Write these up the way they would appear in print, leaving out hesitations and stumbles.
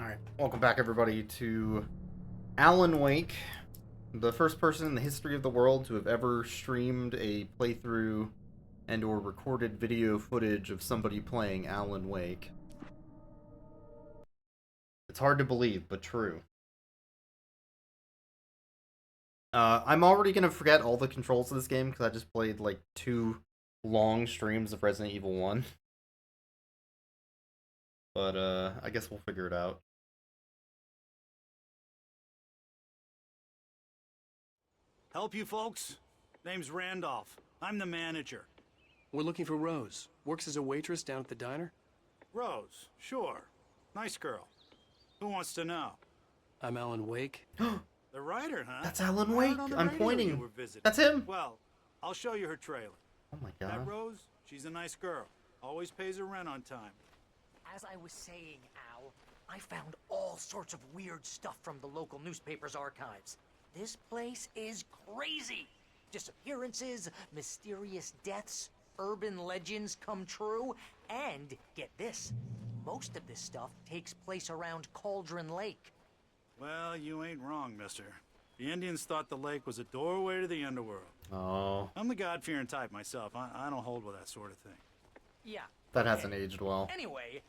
Alright, welcome back everybody to Alan Wake, the first person in the history of the world to have ever streamed a playthrough and or recorded video footage of somebody playing Alan Wake. It's hard to believe, but true. I'm already gonna forget all the controls of this game because I just played like 2 long streams of Resident Evil 1. But I guess we'll figure it out. Help you folks? Name's Randolph. I'm the manager. We're looking for Rose. Works as a waitress down at the diner. Rose, sure. Nice girl. Who wants to know? I'm Alan Wake. The writer, huh? That's Alan I heard Wake. on the I'm radio pointing. you were visiting. That's him. Well, I'll show you her trailer. Oh my That god. Rose, she's a nice girl. Always pays her rent on time. As I was saying, Al, I found all sorts of weird stuff from the local newspaper's archives. This place is crazy. Disappearances, mysterious deaths, urban legends come true, and get this, most of this stuff takes place around Cauldron Lake. Well, you ain't wrong, mister. The Indians thought the lake was a doorway to the underworld. Oh. I'm the God-fearing type myself. I don't hold with that sort of thing. Yeah. That hasn't aged well. Anyway,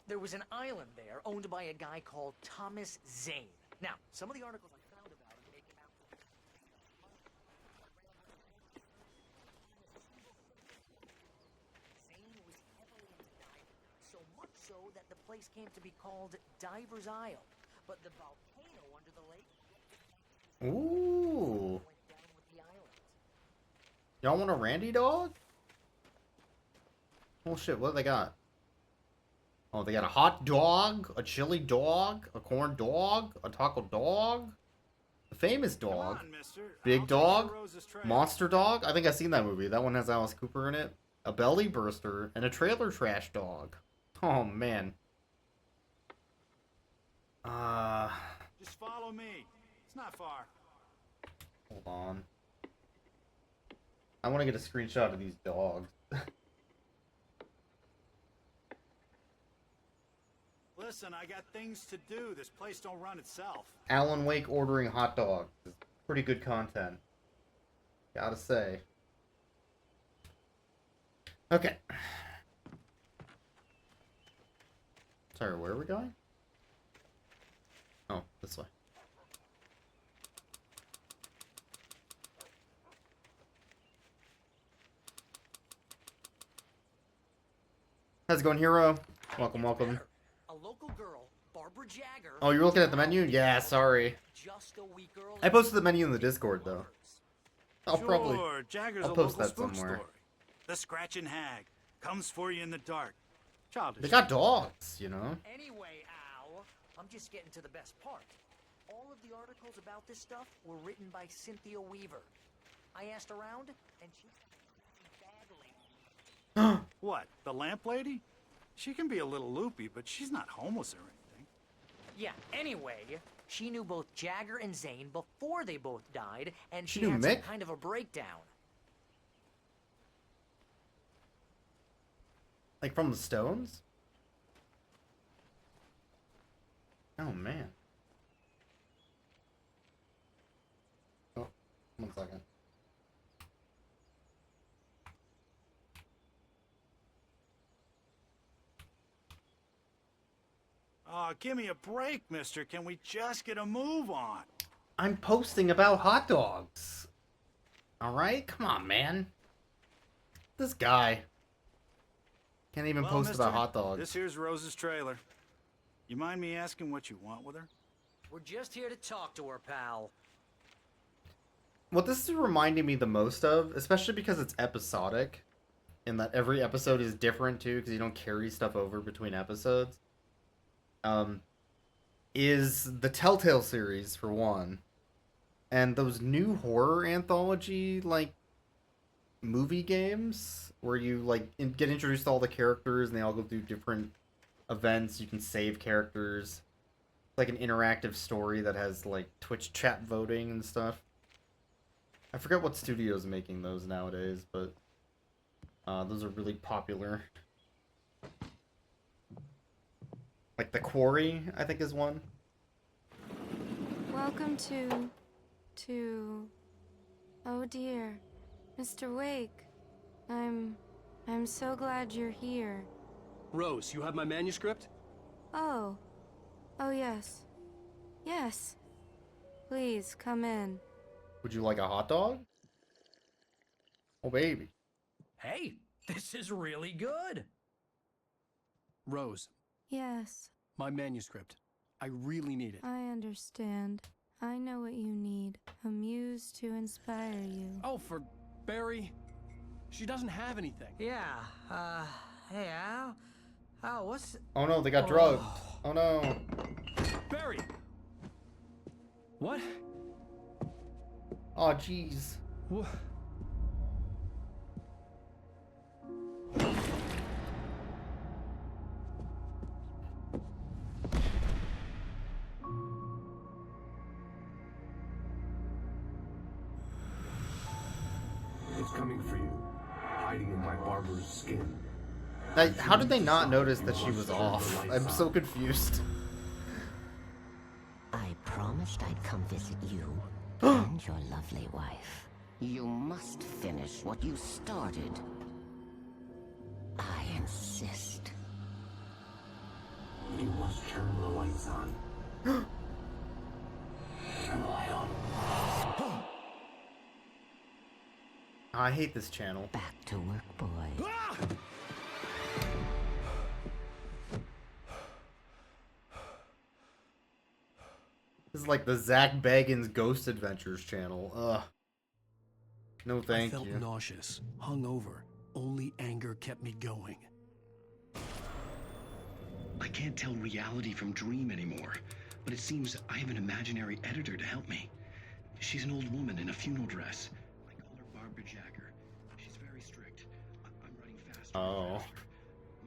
there was an island there owned by a guy called Thomas Zane. Now, some of the articles I found about him make him out to be Zane was heavily into diving, so much so that the place came to be called Diver's Isle. But the volcano under the lake Ooh. went down with the island. Y'all want a Randy dog? Oh shit, what do they got? Oh, they got a hot dog, a chili dog, a corn dog, a taco dog, a famous Come dog, on, mister. big I'll dog, take you to Rose's trailer. monster dog. I think I've seen that movie. That one has Alice Cooper in it. A belly burster, and a trailer trash dog. Oh man. Just follow me. It's not far. Hold on. I want to get a screenshot of these dogs. Listen, I got things to do. This place don't run itself. Alan Wake ordering hot dogs. Pretty good content. Gotta say. Okay. Sorry, where are we going? Oh, this way. How's it going, Hero? Welcome, welcome. A local girl, Barbara Jagger. Oh, you're looking at the menu? Yeah, sorry. Just a week early. I posted the menu in the Discord, though. I'll Sure, probably... Jagger's I'll a post local that spook somewhere. story. The Scratching Hag comes for you in the dark. Childish. They got dogs, you know? Anyway, Al, I'm just getting to the best part. All of the articles about this stuff were written by Cynthia Weaver. I asked around, and she badly. What? The lamp lady? She can be a little loopy, but she's not homeless or anything. Yeah, anyway, she knew both Jagger and Zane before they both died, and She she knew had some Mick? kind of a breakdown. Like from the Stones? Oh, man. Oh, 1 second. Oh, give me a break, mister. Can we just get a move on? I'm posting about hot dogs. Alright? Come on, man. This guy. Can't even Well, post mister, about hot dogs. This here's Rose's trailer. You mind me asking what you want with her? We're just here to talk to her, pal. What this is reminding me the most of, especially because it's episodic, in that every episode is different too, because you don't carry stuff over between episodes, is the Telltale series, for one. And those new horror anthology, like, movie games, where you, like, get introduced to all the characters, and they all go through different events, you can save characters. It's like an interactive story that has, like, Twitch chat voting and stuff. I forget what studio's making those nowadays, but those are really popular. Like the Quarry, I think is one. Welcome to... Oh dear, Mr. Wake. I'm so glad you're here. Rose, you have my manuscript? Oh. Oh yes. Yes. Please, come in. Would you like a hot dog? Oh, baby. Hey, this is really good. Rose, Yes, my manuscript. I really need it. I understand. I know what you need. A muse to inspire you. Oh, for Barry? She doesn't have anything. Yeah, hey, Al? Al, what's... Oh no, they got drugged. Oh no. Barry! What? Oh jeez. What? It's coming for you, hiding in my barber's skin. How did they not notice that she was off? I'm so confused. I promised I'd come visit you and your lovely wife. You must finish what you started. I insist. You must turn the lights on. Turn the light on. I hate this channel. Back to work, boy. This is like the Zach Bagans Ghost Adventures channel. Ugh. No thank I felt you. nauseous, hungover. Only anger kept me going. I can't tell reality from dream anymore, but it seems I have an imaginary editor to help me. She's an old woman in a funeral dress. I call her Barbara Jagger. She's very strict. I'm running faster. Oh. And faster.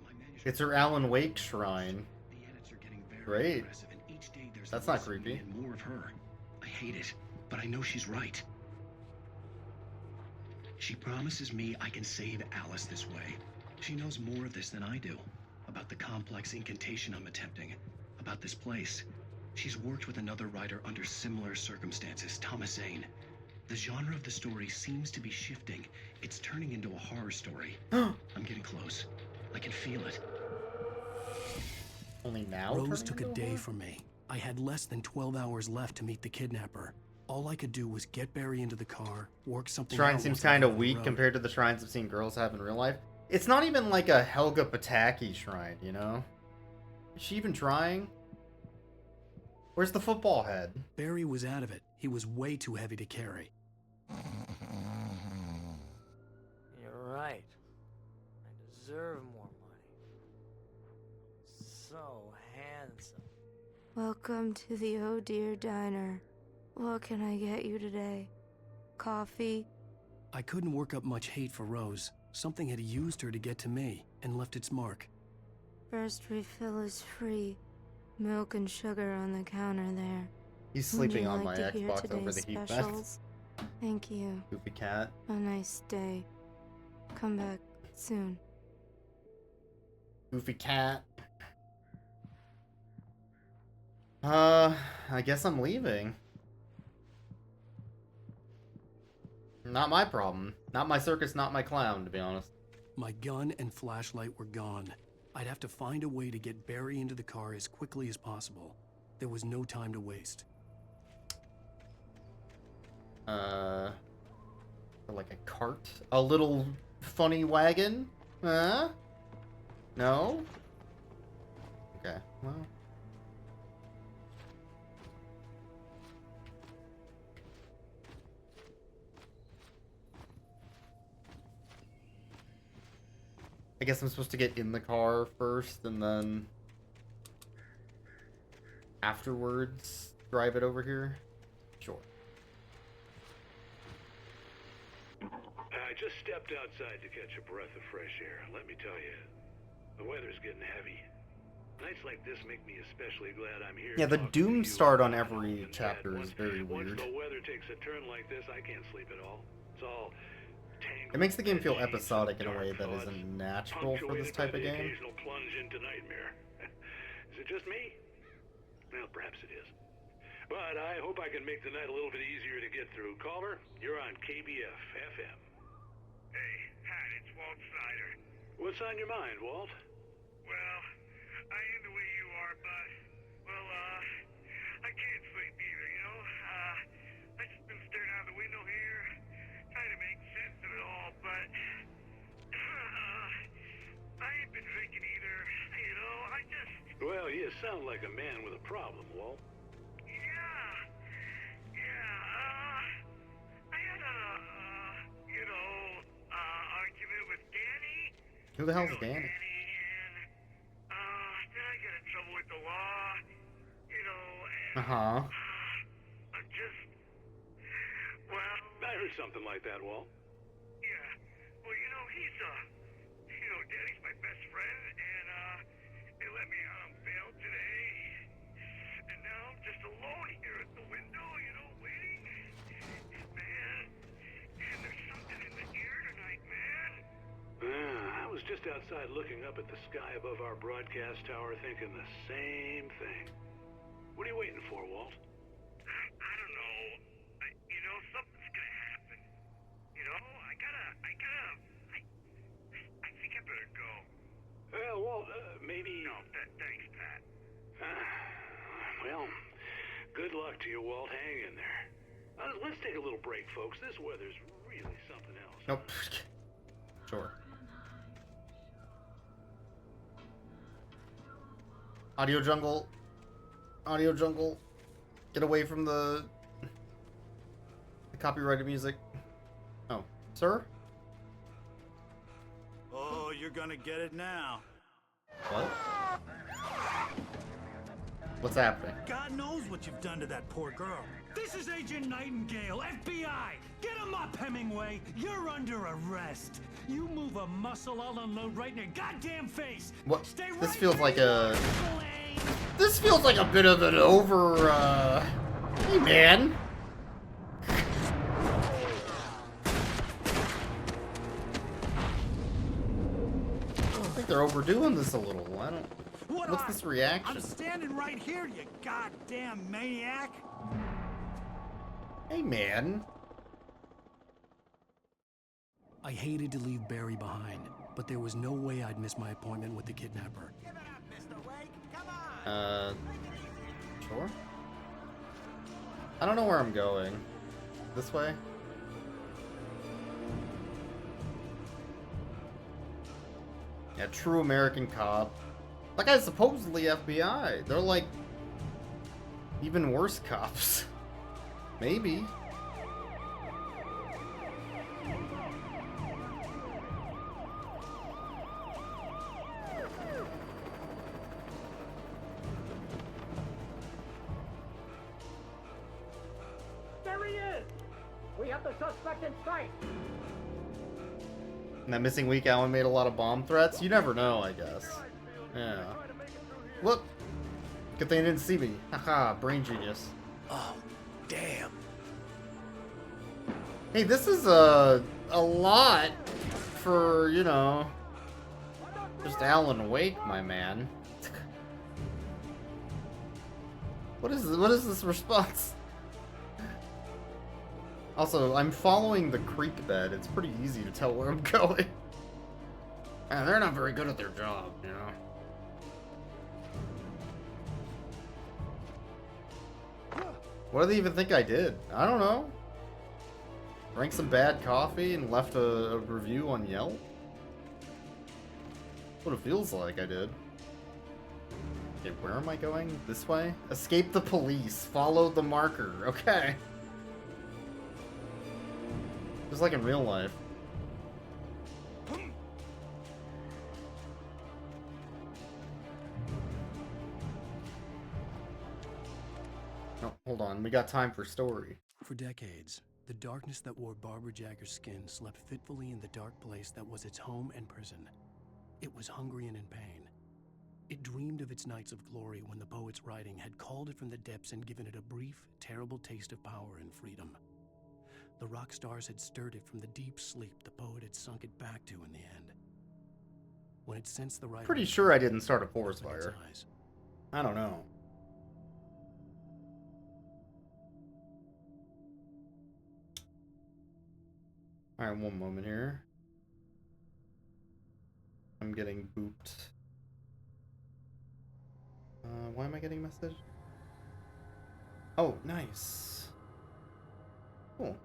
My manuscript- It's her Alan Wake shrine. The edits are getting very Great. aggressive, and each day there's That's less not of me creepy. and more of her. I hate it, but I know she's right. She promises me I can save Alice this way. She knows more of this than I do. About the complex incantation I'm attempting. About this place. She's worked with another writer under similar circumstances, Thomas Zane. The genre of the story seems to be shifting. It's turning into a horror story. I'm getting close. I can feel it. Only now? Rose turning took a into day horror? from me. I had less than 12 hours left to meet the kidnapper. All I could do was get Barry into the car, work something Shrine out seems once I kind got of on the weak road. compared to the shrines I've seen girls have in real life. It's not even like a Helga Pataki shrine, you know? Is she even trying? Where's the football head? Barry was out of it. He was way too heavy to carry. You're right. I deserve more money. So handsome. Welcome to the Oh Dear Diner. What can I get you today? Coffee? I couldn't work up much hate for Rose. Something had used her to get to me and left its mark. First refill is free. Milk and sugar on the counter there. He's Would sleeping you on like my to hear Xbox over the today's heat vent. specials? Thank you. Goofy cat. A nice day. Come back soon. Goofy cat. I guess I'm leaving. Not my problem. Not my circus, not my clown, to be honest. My gun and flashlight were gone. I'd have to find a way to get Barry into the car as quickly as possible. There was no time to waste. Like a cart? A little funny wagon? Huh? No? Okay, well. I guess I'm supposed to get in the car first and then afterwards drive it over here? Sure. I just stepped outside to catch a breath of fresh air. Let me tell you, the weather's getting heavy. Nights like this make me especially glad I'm here. Yeah, the talking to doom you start on about every mom and chapter dad. is very Once weird. the weather takes a turn like this, I can't sleep at all. It's all tangled It makes the game bed feel sheets and episodic in a dark way that thoughts, isn't natural for this punctuated by type of the game. occasional plunge into nightmare. Is it it just me? Well, perhaps it is. But I hope I can make the night a little bit easier to get through. Caller, you're on KBF FM. Hey, Pat, it's Walt Snyder. What's on your mind, Walt? Well, I am the way you are, but, well, I can't sleep either, you know? I just been staring out the window here, trying to make sense of it all, but, I ain't been drinking either, you know? I just... Well, you sound like a man with a problem, Walt. I had a, argument with Danny. Who the hell's Danny? Then I got in trouble with the law, and, I'm just, well... I heard something like that, Walt. Yeah, well, he's, Danny's my best friend, and, they let me out on bail today, and now I'm just alone here at the window, waiting. Man, and there's something in the air tonight, man. I was just outside looking up at the sky above our broadcast tower thinking the same thing. What are you waiting for, Walt? I don't know. Something's gonna happen. I think I better go. Well, Walt, maybe... No, thanks, Pat. Well, good luck to you, Walt. Hang in there. Let's take a little break, folks. This weather's really something else. Nope. Sure. Audio jungle. Audio jungle. Get away from the copyrighted music. Oh, sir? Oh, you're gonna get it now. What? What's happening? God knows what you've done to that poor girl. This is Agent Nightingale, FBI! Get him up, Hemingway! You're under arrest! You move a muscle, I'll unload right in your goddamn face! What? Stay This right feels where like you a... are, Blaine! This feels like a bit of an over, Hey, man! I think they're overdoing this a little. I don't... What's this reaction? I'm standing right here, you goddamn maniac! Hey, man. I hated to leave Barry behind, but there was no way I'd miss my appointment with the kidnapper. Sure. I don't know where I'm going. This way? Yeah, true American cop. That guy's supposedly FBI. They're like even worse cops. Maybe. There he is! We have the suspect in sight! And that missing week, Alan made a lot of bomb threats. You never know, I guess. Yeah. Whoop! Good thing they didn't see me. Haha, brain genius. Oh, damn. Hey, this is a lot for, just Alan Wake, my man. What is this response? Also, I'm following the creek bed. It's pretty easy to tell where I'm going. And they're not very good at their job, What do they even think I did? I don't know. Drank some bad coffee and left a review on Yelp? What it feels like I did. Okay, where am I going? This way? Escape the police. Follow the marker. Okay. Just like in real life. Oh, hold on. We got time for story. For decades, the darkness that wore Barbara Jagger's skin slept fitfully in the dark place that was its home and prison. It was hungry and in pain. It dreamed of its nights of glory when the poet's writing had called it from the depths and given it a brief, terrible taste of power and freedom. The rock stars had stirred it from the deep sleep the poet had sunk it back to in the end. When it sensed the writer... Pretty sure I didn't start a forest fire. I don't know. Alright, one moment here. I'm getting booped. Why am I getting a message? Oh, nice. Cool.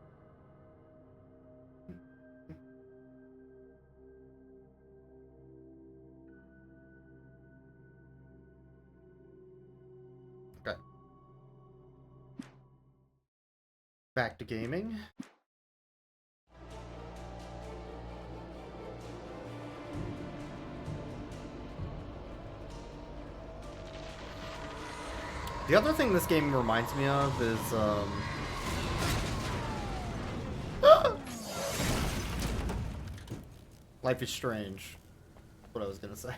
Okay. Back to gaming. The other thing this game reminds me of is, Life is Strange. That's what I was gonna say.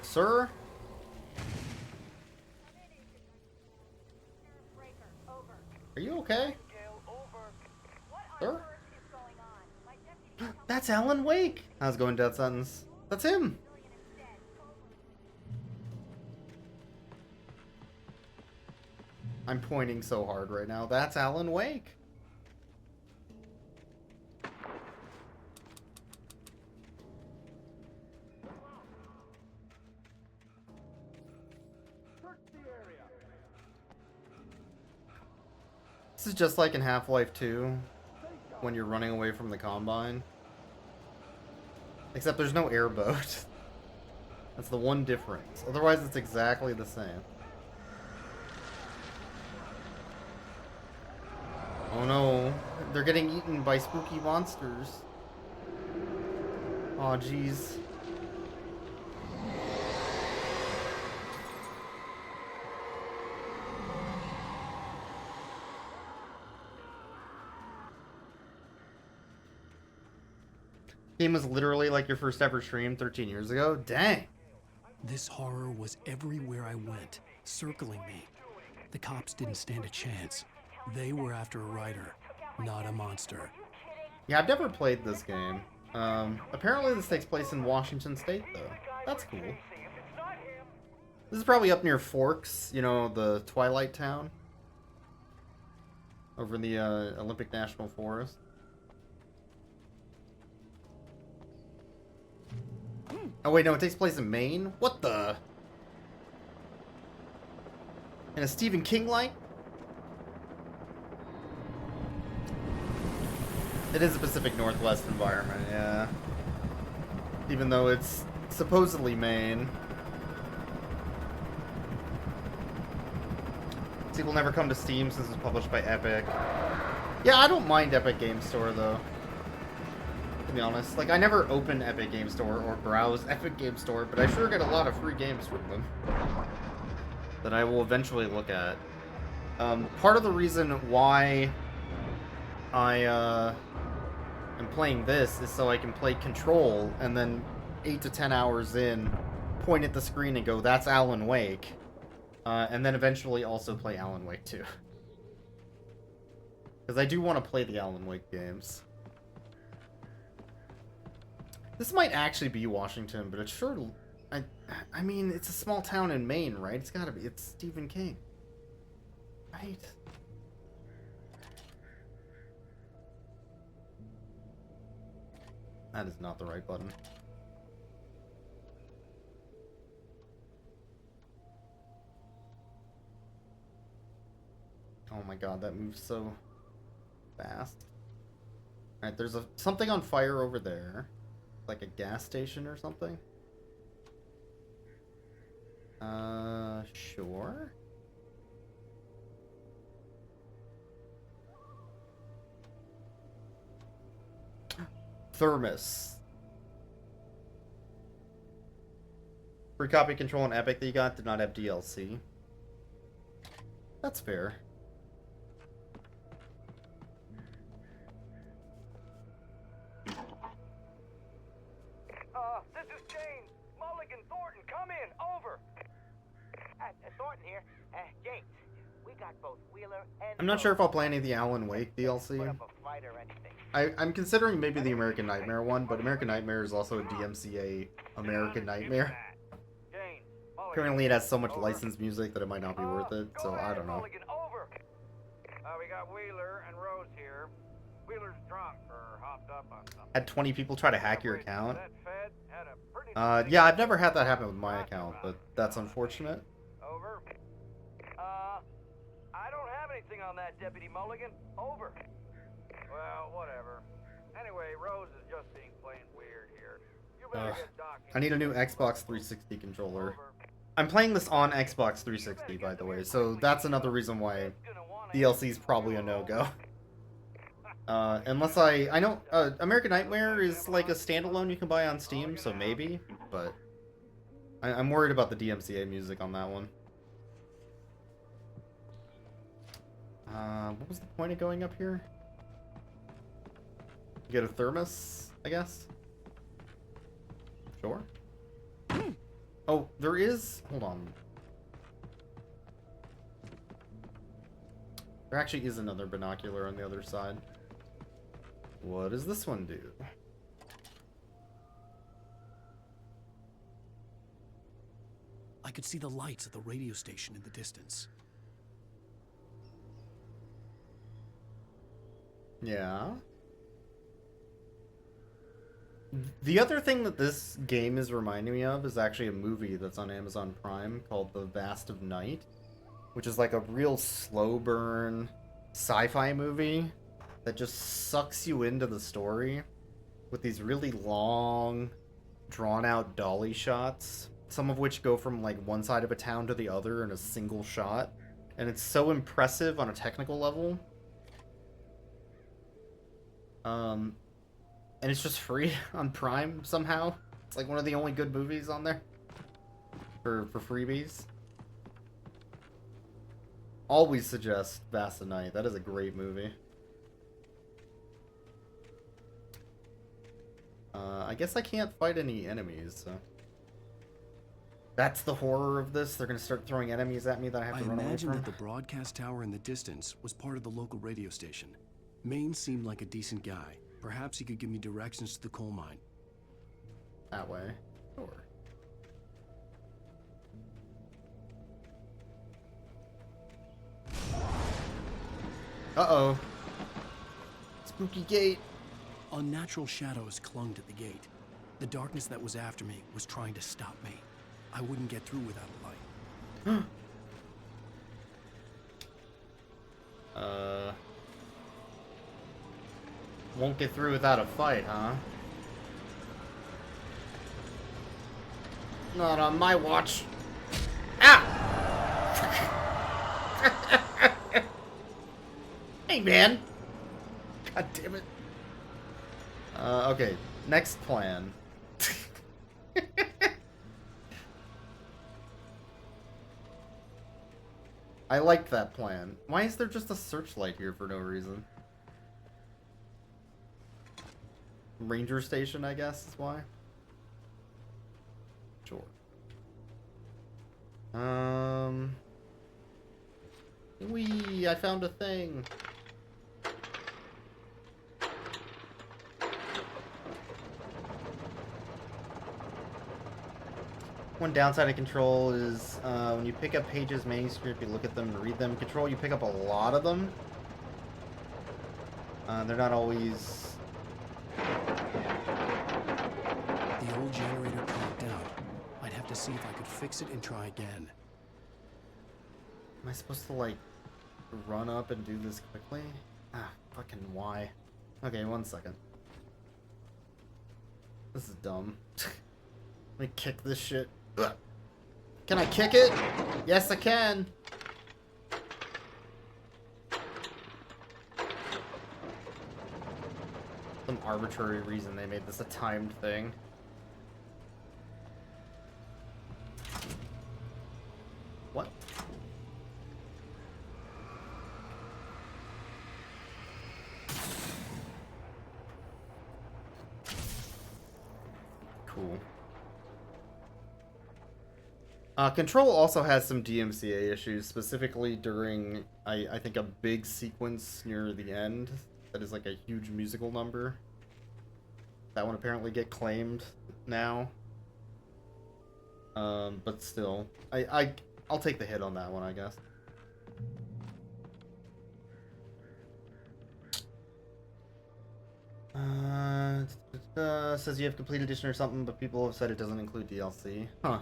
Sir? Are you okay? Sir? That's Alan Wake! I was going dead sentence. That's him! I'm pointing so hard right now. That's Alan Wake. This is just like in Half-Life 2 when you're running away from the Combine. Except there's no airboat. That's the one difference. Otherwise it's exactly the same. Oh no, they're getting eaten by spooky monsters. Aw, jeez. Game was literally like your first ever stream 13 years ago? Dang. This horror was everywhere I went, circling me. The cops didn't stand a chance. They were after a writer, not a monster. Yeah, I've never played this game. Apparently this takes place in Washington State, though. That's cool. This is probably up near Forks, you know, the Twilight Town. Over in the Olympic National Forest. Oh wait, no, it takes place in Maine? What the? In a Stephen King-like? It is a Pacific Northwest environment, yeah. Even though it's supposedly Maine. See, will never come to Steam since it's published by Epic. Yeah, I don't mind Epic Game Store, though. To be honest. Like, I never open Epic Game Store or browse Epic Game Store, but I sure get a lot of free games from them. That I will eventually look at. Part of the reason why I, am playing this is so I can play Control, and then 8 to 10 hours in, point at the screen and go, that's Alan Wake. And then eventually also play Alan Wake 2. Because I do want to play the Alan Wake games. This might actually be Washington, but it's sure... I mean, it's a small town in Maine, right? It's gotta be. It's Stephen King. Right? That is not the right button. Oh my god, that moves so fast. Alright, there's something on fire over there. Like a gas station or something. Sure. Thermos. Free copy Control and Epic that you got did not have DLC. That's fair. This is James. Mulligan Thornton, come in. Over. Thornton here. James, we got both Wheeler and... I'm not sure if I'll play any of the Alan Wake DLC. I'm considering maybe the American Nightmare one, but American Nightmare is also a DMCA American Nightmare. Apparently it has so much licensed music that it might not be worth it, so I don't know. Mulligan, over. We got Wheeler and Rose here. Wheeler's drunk or hopped up on something. Had 20 people try to hack your account? That Fed had a pretty Yeah, I've never had that happen with my account, but that's unfortunate. Over. I don't have anything on that, Deputy Mulligan. Over. Well, whatever. Anyway, Rose is just being plain weird here. You better get Doc in. I need a new Xbox 360 controller. I'm playing this on Xbox 360, by the way, so that's another reason why DLC is probably a no-go. Unless I know American Nightmare is like a standalone you can buy on Steam, so maybe, but I'm worried about the DMCA music on that one. What was the point of going up here? Get a thermos, I guess? Sure. Oh, there is... Hold on. There actually is another binocular on the other side. What does this one do? I could see the lights at the radio station in the distance. Yeah. The other thing that this game is reminding me of is actually a movie that's on Amazon Prime called The Vast of Night, which is like a real slow burn sci-fi movie that just sucks you into the story with these really long, drawn-out dolly shots, some of which go from like one side of a town to the other in a single shot, and it's so impressive on a technical level. And it's just free on Prime somehow. It's like one of the only good movies on there for freebies. Always suggest Vast of Night. That is a great movie. I guess I can't fight any enemies, so... That's the horror of this. They're gonna start throwing enemies at me that I have to run away from. I imagined that the broadcast tower in the distance was part of the local radio station. Maine seemed like a decent guy. Perhaps he could give me directions to the coal mine. That way. Sure. Uh-oh. Spooky gate. Unnatural shadows clung to the gate. The darkness that was after me was trying to stop me. I wouldn't get through without a light. Won't get through without a fight, huh? Not on my watch. Ah! Hey, man! God damn it. Okay. Next plan. I like that plan. Why is there just a searchlight here for no reason? Ranger station, I guess, is why. Sure. Whee! I found a thing. One downside of Control is when you pick up pages, manuscript, you look at them and read them. Control, you pick up a lot of them. They're not always... The old generator clocked out. I'd have to see if I could fix it and try again. Am I supposed to, like, run up and do this quickly? Ah, fucking why? Okay, 1 second. This is dumb. Let me kick this shit. Ugh. Can I kick it? Yes, I can. Some arbitrary reason they made this a timed thing. What? Cool. Control also has some DMCA issues, specifically during, I think, a big sequence near the end that is like a huge musical number. That one apparently get claimed now. But still, I'll take the hit on that one, I guess. Says you have complete edition or something, but people have said it doesn't include DLC. Huh.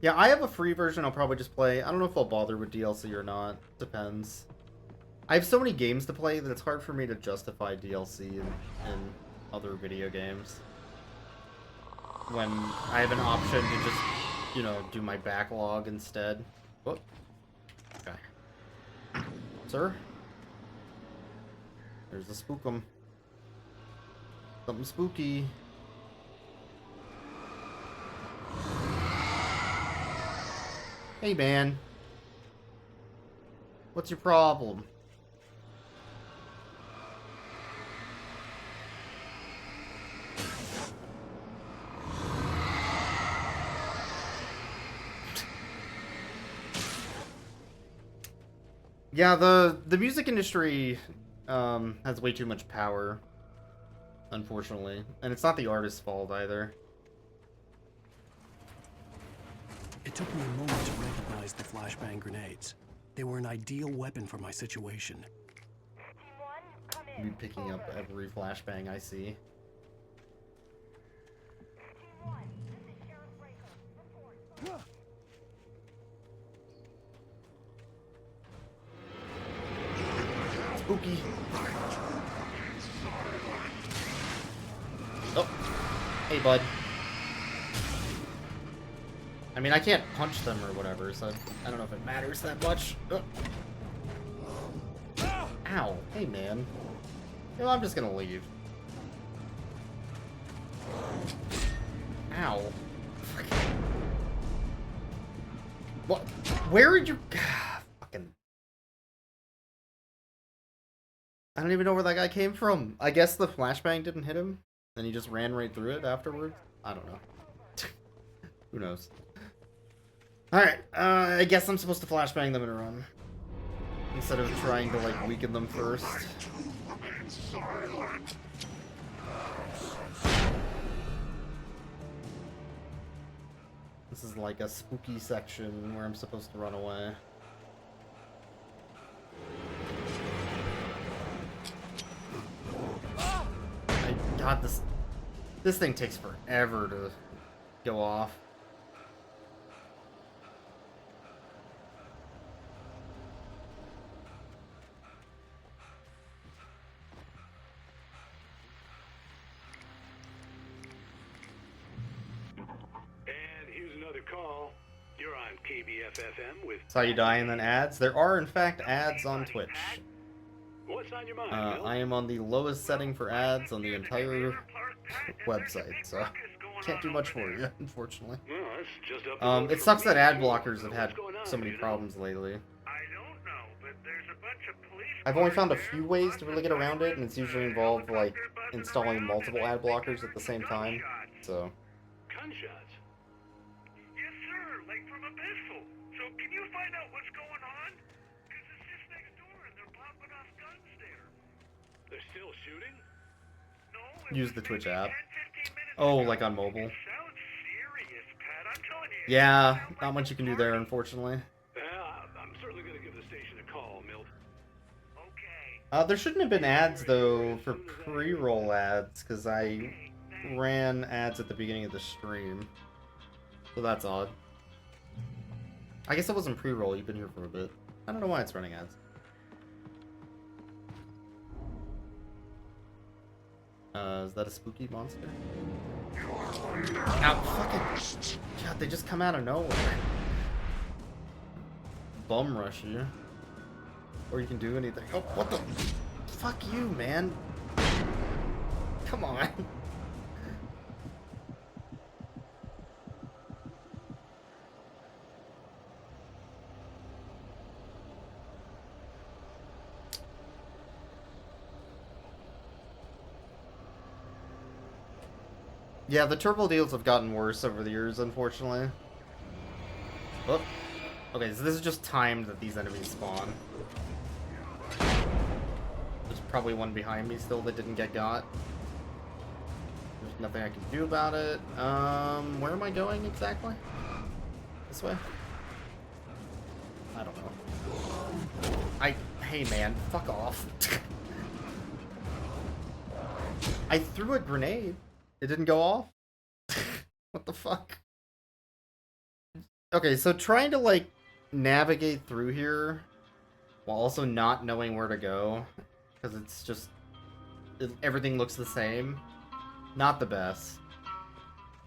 Yeah, I have a free version I'll probably just play. I don't know if I'll bother with DLC or not. Depends. I have so many games to play that it's hard for me to justify DLC in other video games. When I have an option to just, you know, do my backlog instead. Oh. Okay. Sir? There's the spookum. Something spooky. Hey, man. What's your problem? Yeah, the music industry has way too much power, unfortunately. And it's not the artist's fault either. It took me a moment to recognize the flashbang grenades. They were an ideal weapon for my situation. Be picking up every flashbang I see. Spooky. Oh. Hey, bud. I mean, I can't punch them or whatever, so I don't know if it matters that much. Ugh. Ow. Hey, man. You know, I'm just gonna leave. Ow. What? Where did you... Fucking... I don't even know where that guy came from. I guess the flashbang didn't hit him, and he just ran right through it afterwards. I don't know. Who knows? Alright, I guess I'm supposed to flashbang them in a run. Instead of trying to, like, weaken them first. This is like a spooky section where I'm supposed to run away. God, this thing takes forever to go off. Call. You're on KBFFM with... Saw you die and then ads. There are, in fact, ads on Twitch. What's on your mind, I am on the lowest setting for ads on the entire website, so can't do much for you, unfortunately. It sucks that ad blockers have had so many problems lately. I've only found a few ways to really get around it, and it's usually involved, like, installing multiple ad blockers at the same time, so... Gunshots? So can you find out what's going on? Because it's just next door and they're popping off guns there. They're still shooting? No. Use the Twitch app. Oh, like on mobile. Sounds serious, Pat. I'm telling you. Yeah, not much you can do there, unfortunately. I'm certainly going to give the station a call, Milt. Okay. There shouldn't have been ads, though, for pre-roll ads, because I ran ads at the beginning of the stream. So that's odd. I guess it wasn't pre-roll, you've been here for a bit. I don't know why it's running ads. Is that a spooky monster? Ow, fucking... God, they just come out of nowhere. Bum rush you. Or you can do anything. Oh, what the... Fuck you, man. Come on. Yeah, the turbo deals have gotten worse over the years, unfortunately. Oh. Okay, so this is just timed that these enemies spawn. There's probably one behind me still that didn't get got. There's Nothing I can do about it. Where am I going exactly? This way? I don't know. Hey man, fuck off. I threw a grenade. It didn't go off? What the fuck? Okay, so trying to, like, navigate through here while also not knowing where to go, because it's just... everything looks the same. Not the best.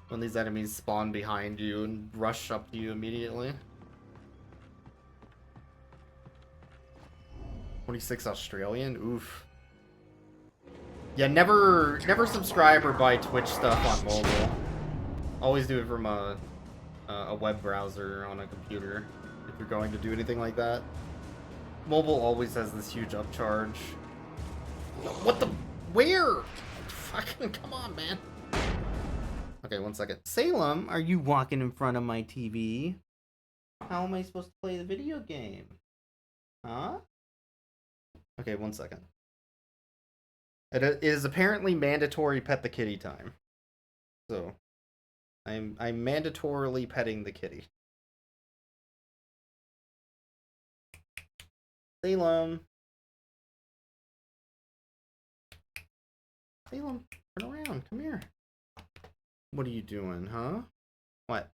When these enemies spawn behind you and rush up to you immediately. 26 Australian? Oof. Yeah, never subscribe or buy Twitch stuff on mobile. Always do it from a web browser on a computer if you're going to do anything like that. Mobile always has this huge upcharge. What the? Where? Fucking come on, man. Okay, 1 second. Salem, are you walking in front of my TV? How am I supposed to play the video game? Huh? Okay, 1 second. It is apparently mandatory pet the kitty time. So, I'm mandatorily petting the kitty. Salem. Salem, turn around. Come here. What are you doing, huh? What?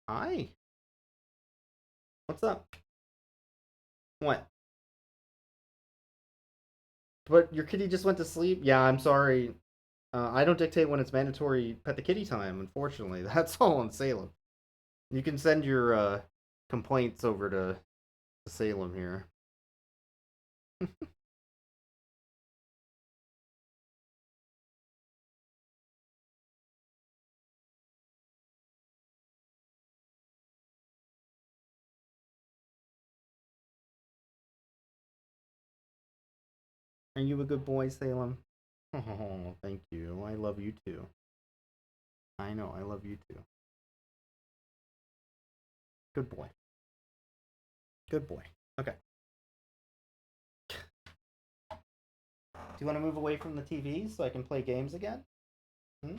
Hi. What's up? What? But your kitty just went to sleep? Yeah, I'm sorry. I don't dictate when it's mandatory pet the kitty time, unfortunately. That's all on Salem. You can send your complaints over to Salem here. Are you a good boy, Salem? Oh, thank you. I love you too. I know, I love you too. Good boy. Good boy. Okay. Do you want to move away from the TV so I can play games again? Hmm?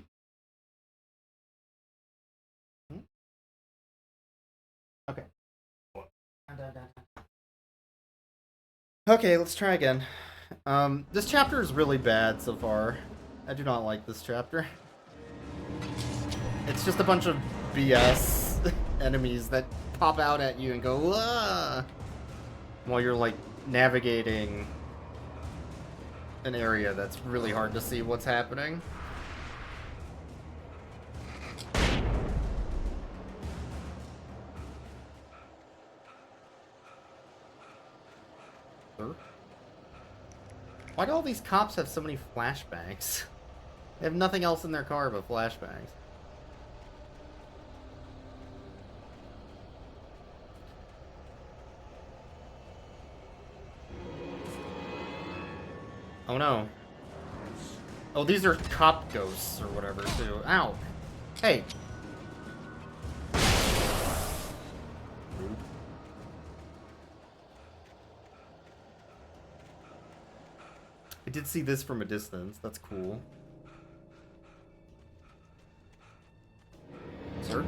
Hmm? Okay. Okay, let's try again. This chapter is really bad so far. I do not like this chapter. It's just a bunch of BS enemies that pop out at you and go, "Whoa!" while you're, like, navigating an area that's really hard to see what's happening. Why do all these cops have so many flashbangs? They have nothing else in their car but flashbangs. Oh no. Oh, these are cop ghosts or whatever, too. Ow! Hey! Rude. I did see this from a distance. That's cool. Sir?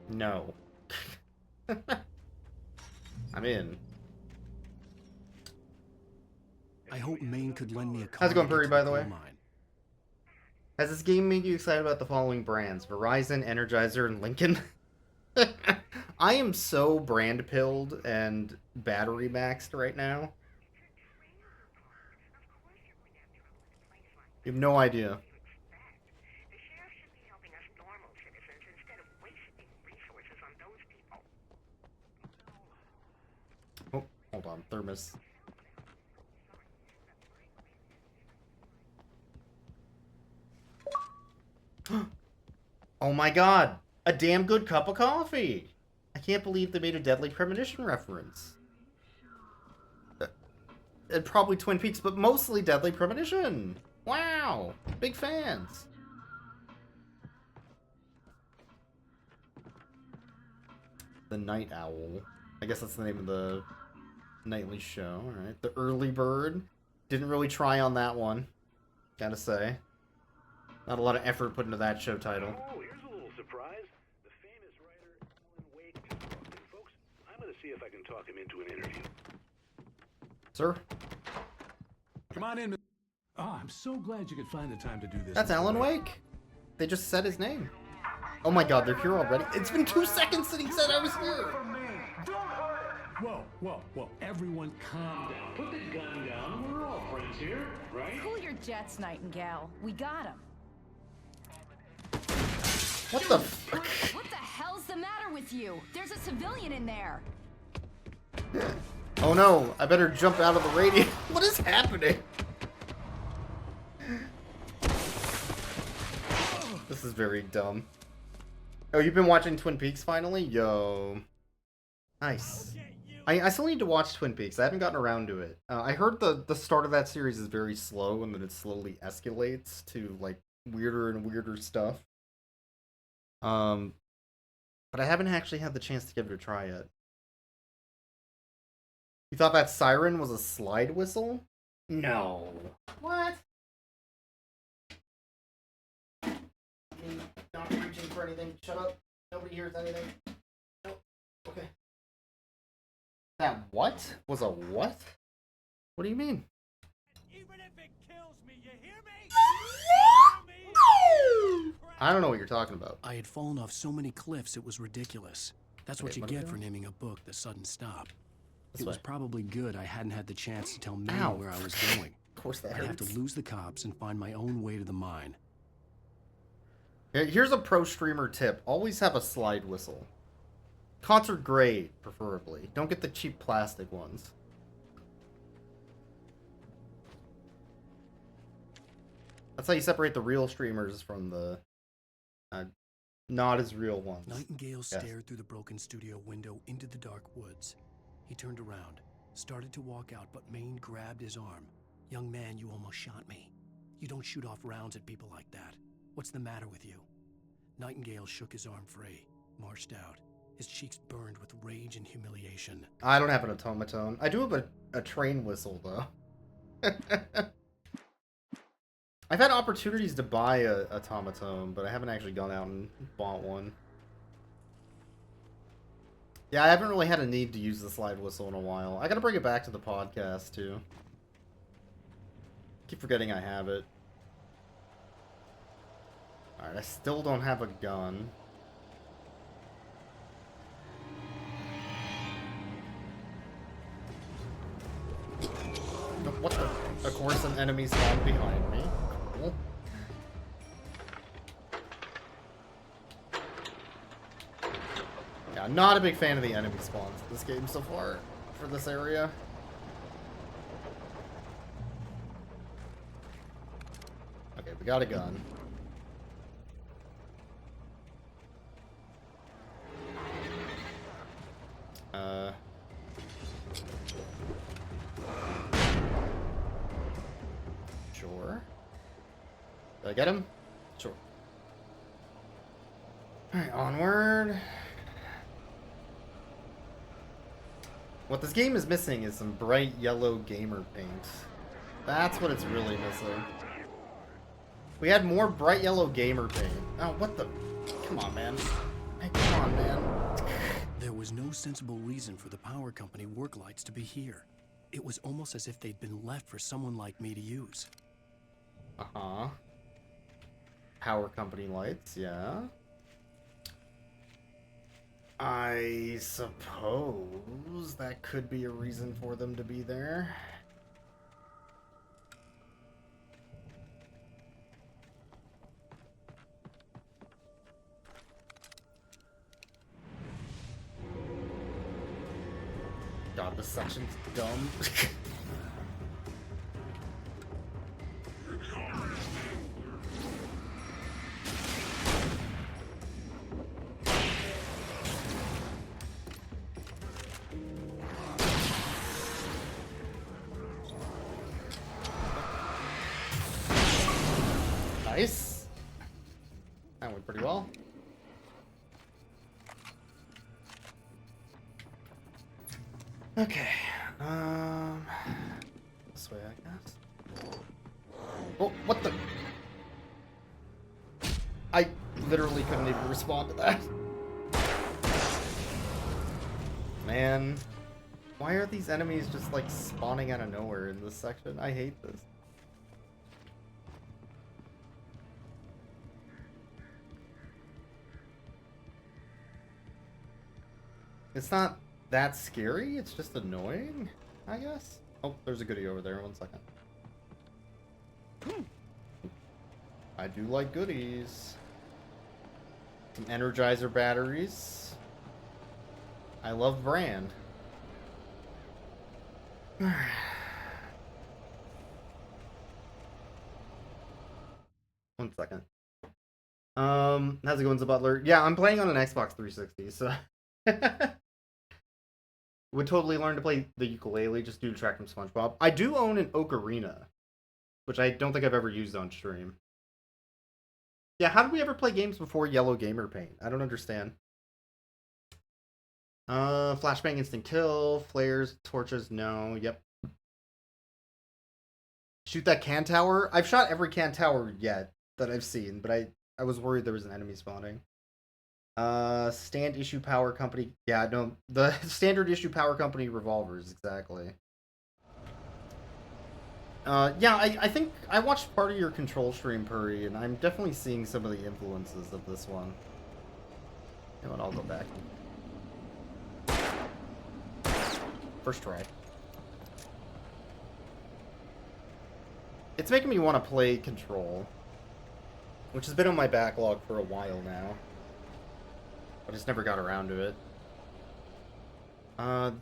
No. I'm in. I hope Maine could lend me a car. How's it going, to get Purdy, to by the the way? coal mine. Has this game made you excited about the following brands? Verizon, Energizer, and Lincoln? I am so brand pilled and battery maxed right now. You have no idea. Oh, hold on, thermos. Oh my god! A damn good cup of coffee! I can't believe they made a Deadly Premonition reference. And probably Twin Peaks, but mostly Deadly Premonition! Wow! Big fans! The Night Owl. I guess that's the name of the nightly show. All right, the early bird. Didn't really try on that one, gotta say. Not a lot of effort put into that show title. Oh, here's a little surprise. The famous writer Alan Wake just walked in. Folks, I'm gonna see if I can talk him into an interview. Sir? Come on in. Oh, I'm so glad you could find the time to do this. That's Alan Wake. They just said his name. Oh my god, they're here already? It's been 2 seconds since he said I was here! Whoa, whoa, whoa. Everyone calm down. Put the gun down. We're all friends here, right? Cool your jets, Nightingale. We got him. What the fuck? What the hell's the matter with you? There's a civilian in there. Oh no, I better jump out of the radio. What is happening? This is very dumb. Oh, you've been watching Twin Peaks finally? Yo. Nice. I still need to watch Twin Peaks. I haven't gotten around to it. I heard the start of that series is very slow and then it slowly escalates to like weirder and weirder stuff. But I haven't actually had the chance to give it a try yet. You thought that siren was a slide whistle? No. What? Not reaching for anything. Shut up. Nobody hears anything. Nope. Okay. That what? Was a what? What do you mean? Even if it kills me, you hear me? I don't know what you're talking about. I had fallen off so many cliffs it was ridiculous. That's what Okay, you what are we get for doing? naming a book The Sudden Stop. This It was way. probably good I hadn't had the chance to tell me Ow. where I was going. Of course that I'd have hurts. to lose the cops and find my own way to the mine. Here's a pro streamer tip. Always have a slide whistle. Concert grade, preferably. Don't get the cheap plastic ones. That's how you separate the real streamers from the not as real ones. Nightingale Yes. stared through the broken studio window into the dark woods. He turned around, started to walk out, but Maine grabbed his arm. "Young man, you almost shot me. You don't shoot off rounds at people like that. What's the matter with you?" Nightingale shook his arm free, marched out. His cheeks burned with rage and humiliation. I don't have an automaton. I do have a train whistle, though. I've had opportunities to buy a automaton, but I haven't actually gone out and bought one. Yeah, I haven't really had a need to use the slide whistle in a while. I gotta bring it back to the podcast, too. Keep forgetting I have it. Alright, I still don't have a gun. What the? Of course, an enemy spawned behind me. Cool. Yeah, I'm not a big fan of the enemy spawns in this game so far for this area. Okay, we got a gun. Sure. Did I get him? Sure. Alright, onward. What this game is missing is some bright yellow gamer paint. That's what it's really missing. We had more bright yellow gamer paint. Oh, what the? Come on, man. Hey, come on, man. There was no sensible reason for the power company work lights to be here. It was almost as if they'd been left for someone like me to use. Uh-huh. Power company lights, yeah. I suppose that could be a reason for them to be there. God, this section's dumb. Nice. That went pretty well. Okay. This way, I guess. Oh, what the? I literally couldn't even respond to that. Man, why are these enemies just like spawning out of nowhere in this section? I hate this. It's not that scary, it's just annoying, I guess. Oh, there's a goodie over there, 1 second. I do like goodies. Some Energizer batteries. I love brand. 1 second. How's it going, the Butler? Yeah, I'm playing on an Xbox 360, so would totally learn to play the ukulele just due to track from SpongeBob. I do own an ocarina, which I don't think I've ever used on stream. Yeah, how did we ever play games before Yellow Gamer Paint? I don't understand. Flashbang Instant Kill, flares, torches, no, yep. Shoot that can tower? I've shot every can tower yet that I've seen, but I was worried there was an enemy spawning. Stand issue power company. Yeah, no, the standard issue power company revolvers, exactly. Yeah, I think I watched part of your control stream, Puri, and I'm definitely seeing some of the influences of this one. You know what, I'll go back. First try. It's making me want to play Control, which has been on my backlog for a while now. I just never got around to it.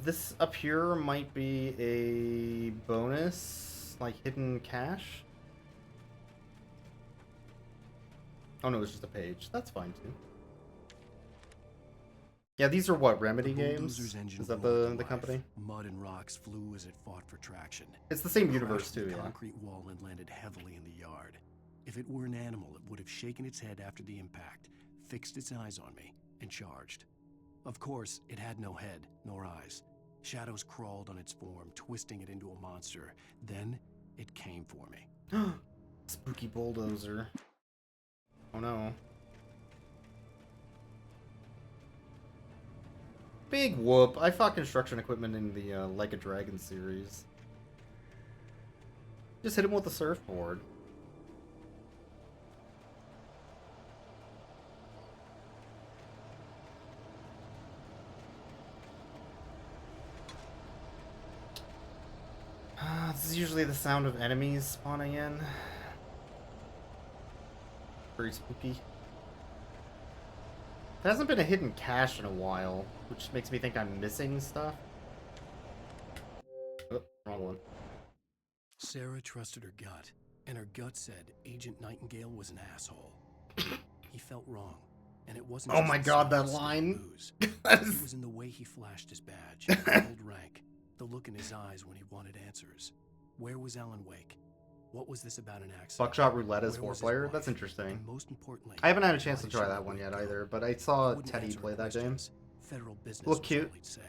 This up here might be a bonus, like hidden cache. Oh no, it's just a page. That's fine too. Yeah, these are what, Remedy games? Is that the company? Mud and rocks flew as it fought for traction. It's the same universe too, The yeah. concrete wall and landed heavily in the yard. If it were an animal, it would have shaken its head after the impact, fixed its eyes on me, and charged. Of course, it had no head, nor eyes. Shadows crawled on its form, twisting it into a monster. Then, it came for me. Spooky bulldozer. Oh no. Big whoop. I fought construction equipment in the Like a Dragon series. Just hit him with a surfboard. This is usually the sound of enemies spawning in. Very spooky. There hasn't been a hidden cache in a while, which makes me think I'm missing stuff. Oh, wrong one. Sarah trusted her gut, and her gut said Agent Nightingale was an asshole. He felt wrong, and it wasn't Oh just my the god, that size of the line! booze. It was in the way he flashed his badge, the old rank, the look in his eyes when he wanted answers. Where was Alan Wake? What was this about an accident? Buckshot Roulette as Where was his 4-player? wife? That's interesting. And most importantly, I haven't had a chance why to did try she that let one Wake yet go? either, but I He saw wouldn't Teddy answer play her that game. questions. Federal business Look was cute. all he'd say.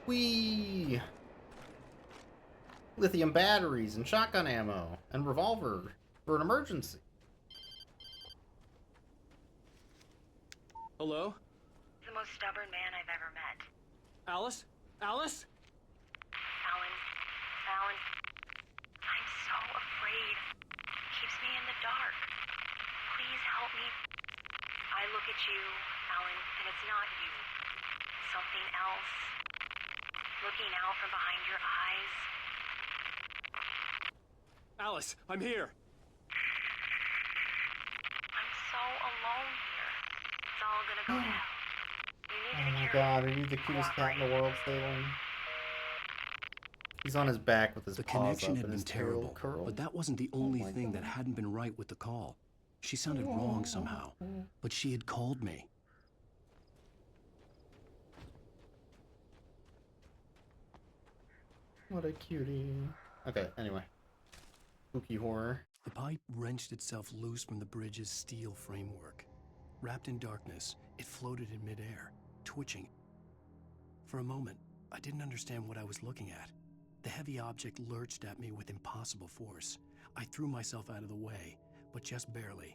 Whee! Lithium batteries and shotgun ammo and revolver for an emergency. Hello? The most stubborn man I've ever met. Alice? Alice? Alan, I'm so afraid. It keeps me in the dark. Please help me. I look at you, Alan, and it's not you. Something else. Looking out from behind your eyes. Alice, I'm here. I'm so alone here. It's all gonna go to hell. You need Oh to my secure god, are you the cutest cat in the world, Salem? He's on his back with his The paws connection up had and been his tail terrible, curled. but that wasn't the only thing that hadn't been right with the call. She sounded wrong somehow, but she had called me. What a cutie. Okay, anyway. Spooky horror. The pipe wrenched itself loose from the bridge's steel framework. Wrapped in darkness, it floated in midair, twitching. For a moment, I didn't understand what I was looking at. The heavy object lurched at me with impossible force. I threw myself out of the way, but just barely.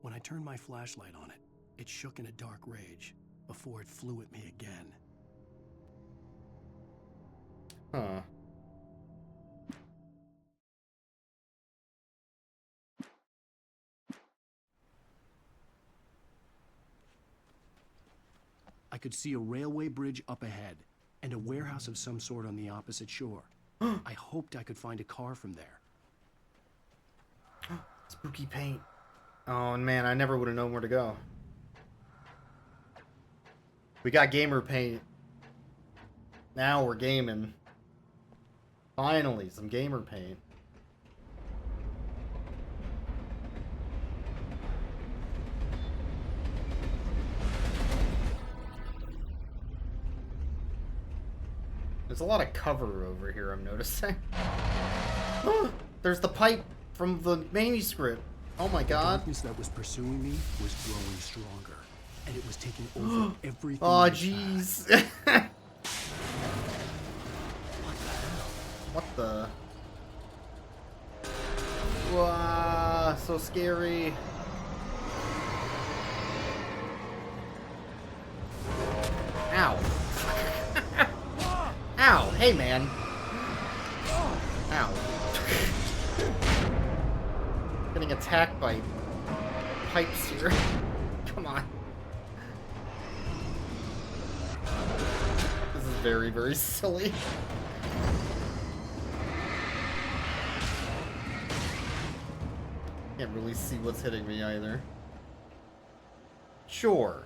When I turned my flashlight on it, it shook in a dark rage before it flew at me again. Huh. I could see a railway bridge up ahead and a warehouse of some sort on the opposite shore. I hoped I could find a car from there. Spooky paint. Oh man, I never would have known where to go. We got gamer paint. Now we're gaming. Finally, some gamer paint. There's a lot of cover over here, I'm noticing. There's the pipe from the manuscript. Oh my god. The darkness that was pursuing me was growing stronger, and it was taking over everything. Oh jeez. What the? Wow, so scary. Ow. Ow, hey man. Ow. Getting attacked by pipes here. Come on. This is very, very silly. Can't really see what's hitting me either. Sure.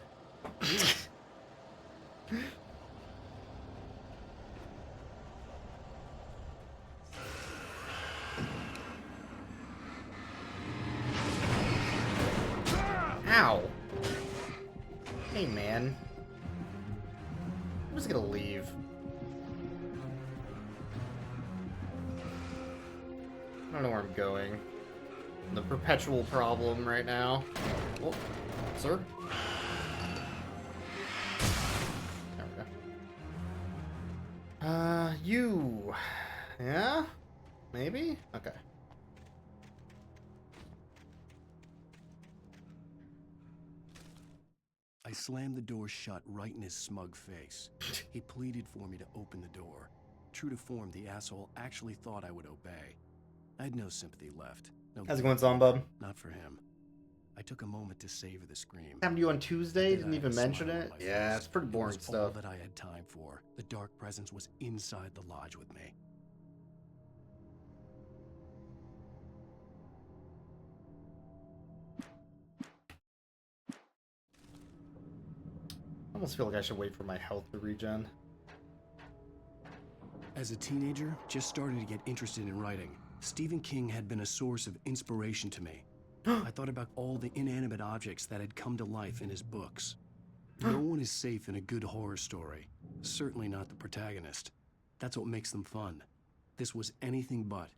Ow. Hey, man. I'm just gonna leave. I don't know where I'm going. The perpetual problem right now. Oh, sir? There we go. You. Yeah? Maybe? Okay. I slammed the door shut right in his smug face. He pleaded for me to open the door. True to form, the asshole actually thought I would obey. I had no sympathy left. No How's it going, Zombub? Not for him. I took a moment to savor the scream. Happened to you on Tuesday? Didn't even mention it? Yeah, it's pretty boring stuff. stuff. All that I had time for. The dark presence was inside the lodge with me. I almost feel like I should wait for my health to regen. As a teenager, just starting to get interested in writing, Stephen King had been a source of inspiration to me. I thought about all the inanimate objects that had come to life in his books. No one is safe in a good horror story. Certainly not the protagonist. That's what makes them fun. This was anything but.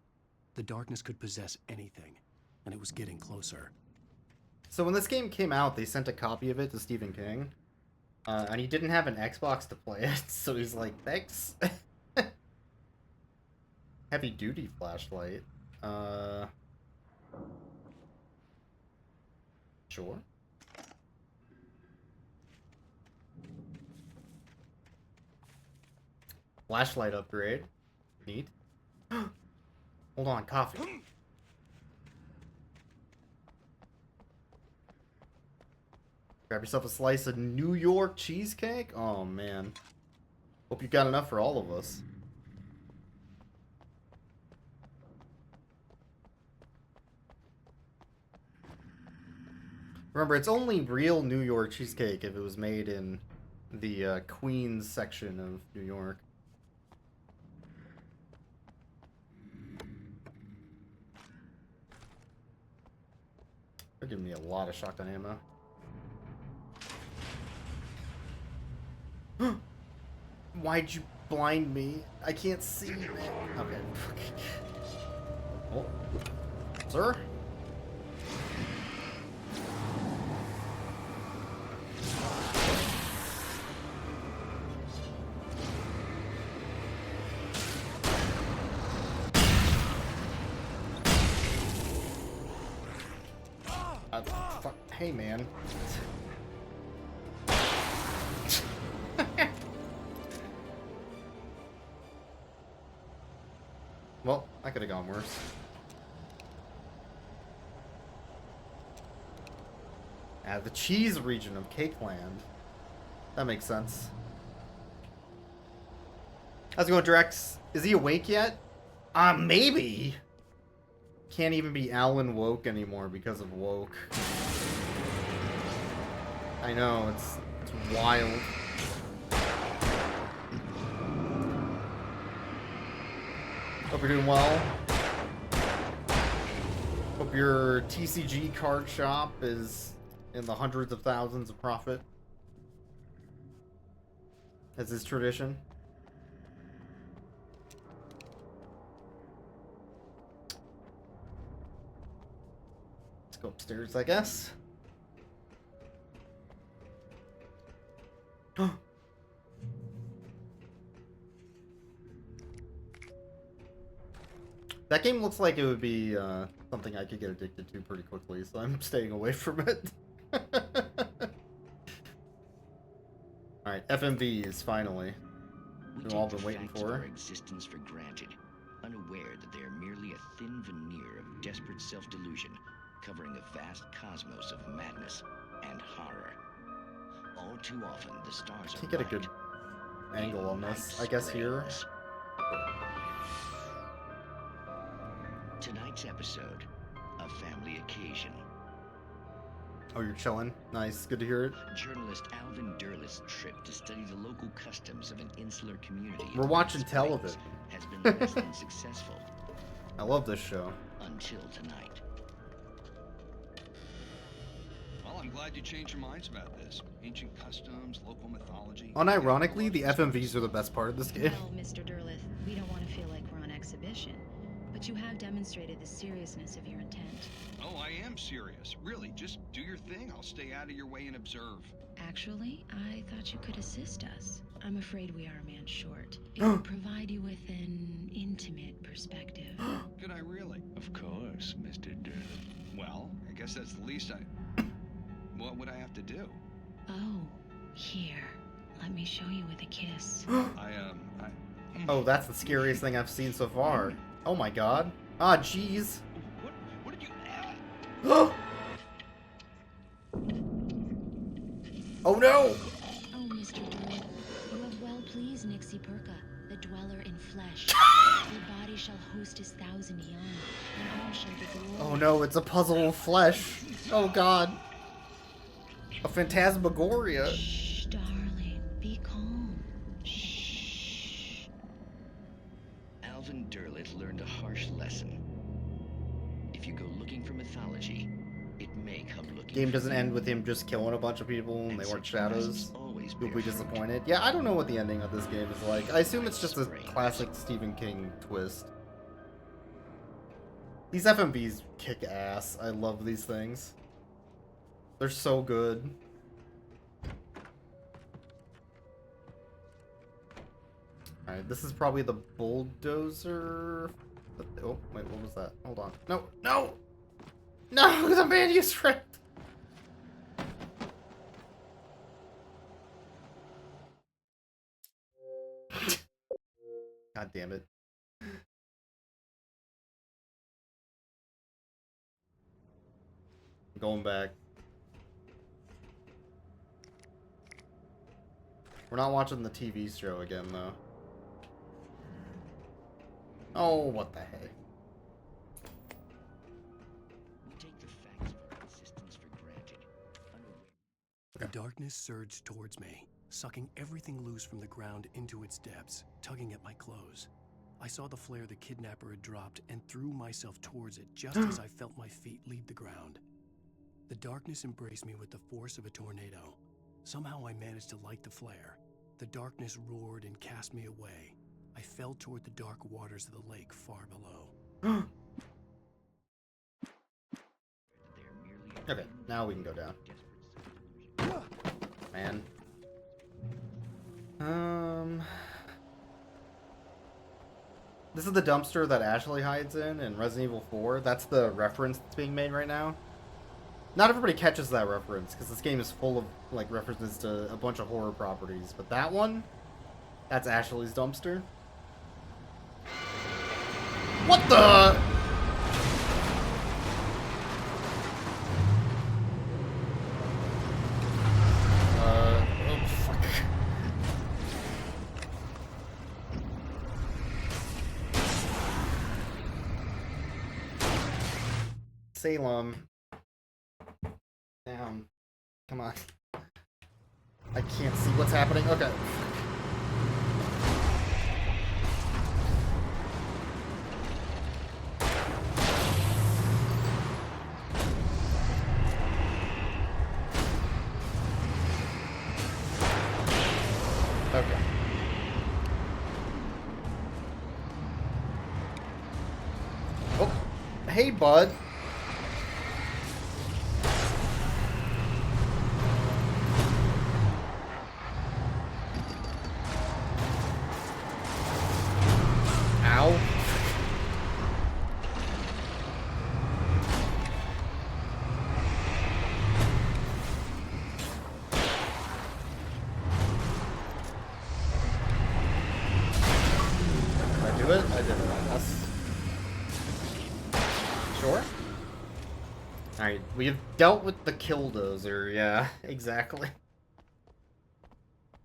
The darkness could possess anything, and it was getting closer. So when this game came out, they sent a copy of it to Stephen King. And he didn't have an Xbox to play it, so he's like, thanks. Heavy duty flashlight. Sure. Flashlight upgrade. Neat. Hold on, coffee. Grab yourself a slice of New York cheesecake? Oh, man. Hope you got enough for all of us. Remember, it's only real New York cheesecake if it was made in the Queens section of New York. They're giving me a lot of shotgun ammo. Why'd you blind me. I can't see, man. Okay. Oh. Sir? Hey, man. Well, I could have gone worse. The cheese region of Cakeland. That makes sense. How's it going, Drex? Is he awake yet? Maybe. Can't even be Alan Woke anymore because of woke. I know, it's wild. Hope you're doing well. Hope your TCG card shop is in the hundreds of thousands of profit. As is tradition. Let's go upstairs, I guess. That game looks like it would be something I could get addicted to pretty quickly, so I'm staying away from it. Alright, FMVs, finally. We've all been waiting for. Our existence for granted, unaware that they are merely a thin veneer of desperate self-delusion, covering a vast cosmos of madness and horror. All too often, the stars Can't get a good angle on this. I guess here. Tonight's episode, a family occasion. Oh, you're chilling? Nice, good to hear it. Journalist Alvin Derleth's trip to study the local customs of an insular community. We're watching television. Has been less than successful. I love this show. Until tonight. Well, I'm glad you changed your minds about this. Ancient customs, local mythology. Unironically, the FMVs are the best part of this game. Well, Mr. Derleth, we don't want to feel like we're on exhibition, but you have demonstrated the seriousness of your intent. Oh, I am serious. Really, just do your thing. I'll stay out of your way and observe. Actually, I thought you could assist us. I'm afraid we are a man short. It would provide you with an intimate perspective. Could I really? Of course, Mr. Derleth. Well, I guess that's the least What would I have to do? Oh, here. Let me show you with a kiss. Oh, that's the scariest thing I've seen so far. Oh my god. Ah, jeez. What did you... Oh no! Oh, Mr. Derleth, you have well pleased Nixie Perka, the dweller in flesh. Your body shall host his 1,000 young, and all shall be glorious. Oh no, it's a puzzle of flesh. Oh god. A phantasmagoria. Shh, darling, be calm. Shh. Alvin Derleth learned a harsh lesson. If you go looking for mythology, it may come looking. Game doesn't end with him just killing a bunch of people and they weren't shadows. You'll be disappointed. Yeah, I don't know what the ending of this game is like. I assume it's just a classic Stephen King twist. These FMVs kick ass. I love these things. They're so good. Alright, this is probably the bulldozer. Oh, wait, what was that? Hold on. No, no! No, the manuscript! God damn it. Going back. We're not watching the TV show again, though. Oh, what the heck? We take the facts of our existence for granted. The darkness surged towards me, sucking everything loose from the ground into its depths, tugging at my clothes. I saw the flare the kidnapper had dropped and threw myself towards it just as I felt my feet leave the ground. The darkness embraced me with the force of a tornado. Somehow I managed to light the flare. The darkness roared and cast me away. I fell toward the dark waters of the lake far below. Okay, now we can go down. Man. This is the dumpster that Ashley hides in Resident Evil 4. That's the reference that's being made right now. Not everybody catches that reference, because this game is full of, like, references to a bunch of horror properties. But that one, that's Ashley's dumpster. What the? Oh, fuck. Salem. Down. Come on. I can't see what's happening. Okay. Okay. Oh, hey, bud. Ow. Did I do it? I did it, I guess. Sure. Alright, we've dealt with the killdozer, yeah, exactly.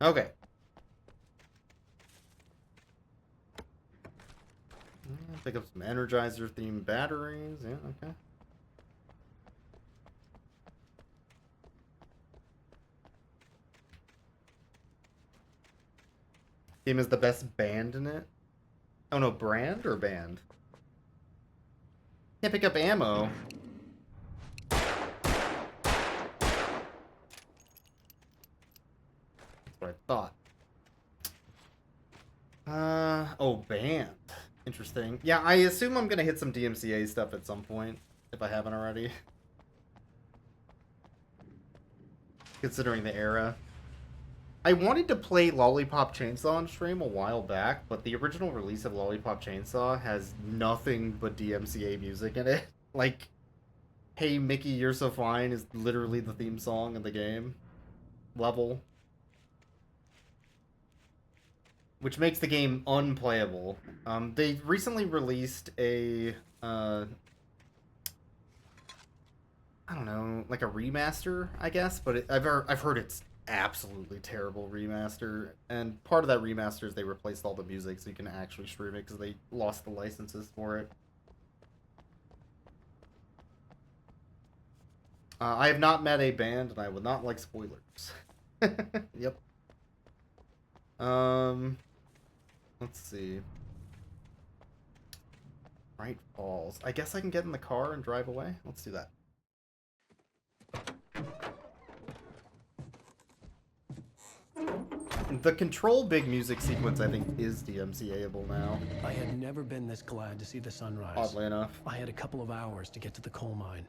Okay. Pick up some Energizer themed batteries, yeah, okay. Game is the best band in it? Oh no, brand or band? Can't pick up ammo. That's what I thought. Oh, band. Interesting. Yeah, I assume I'm gonna hit some DMCA stuff at some point, if I haven't already. Considering the era. I wanted to play Lollipop Chainsaw on stream a while back, but the original release of Lollipop Chainsaw has nothing but DMCA music in it. Like, Hey Mickey, You're So Fine is literally the theme song in the game. Level. Which makes the game unplayable. They recently released a, I don't know, like a remaster, I guess, but I've heard it's absolutely terrible remaster, and part of that remaster is they replaced all the music so you can actually stream it because they lost the licenses for it. I have not met a band, and I would not like spoilers. Yep. Let's see. Bright Falls. I guess I can get in the car and drive away. Let's do that. The Control Big music sequence, I think, is DMCA-able now. I had never been this glad to see the sunrise. Oddly enough. I had a couple of hours to get to the coal mine.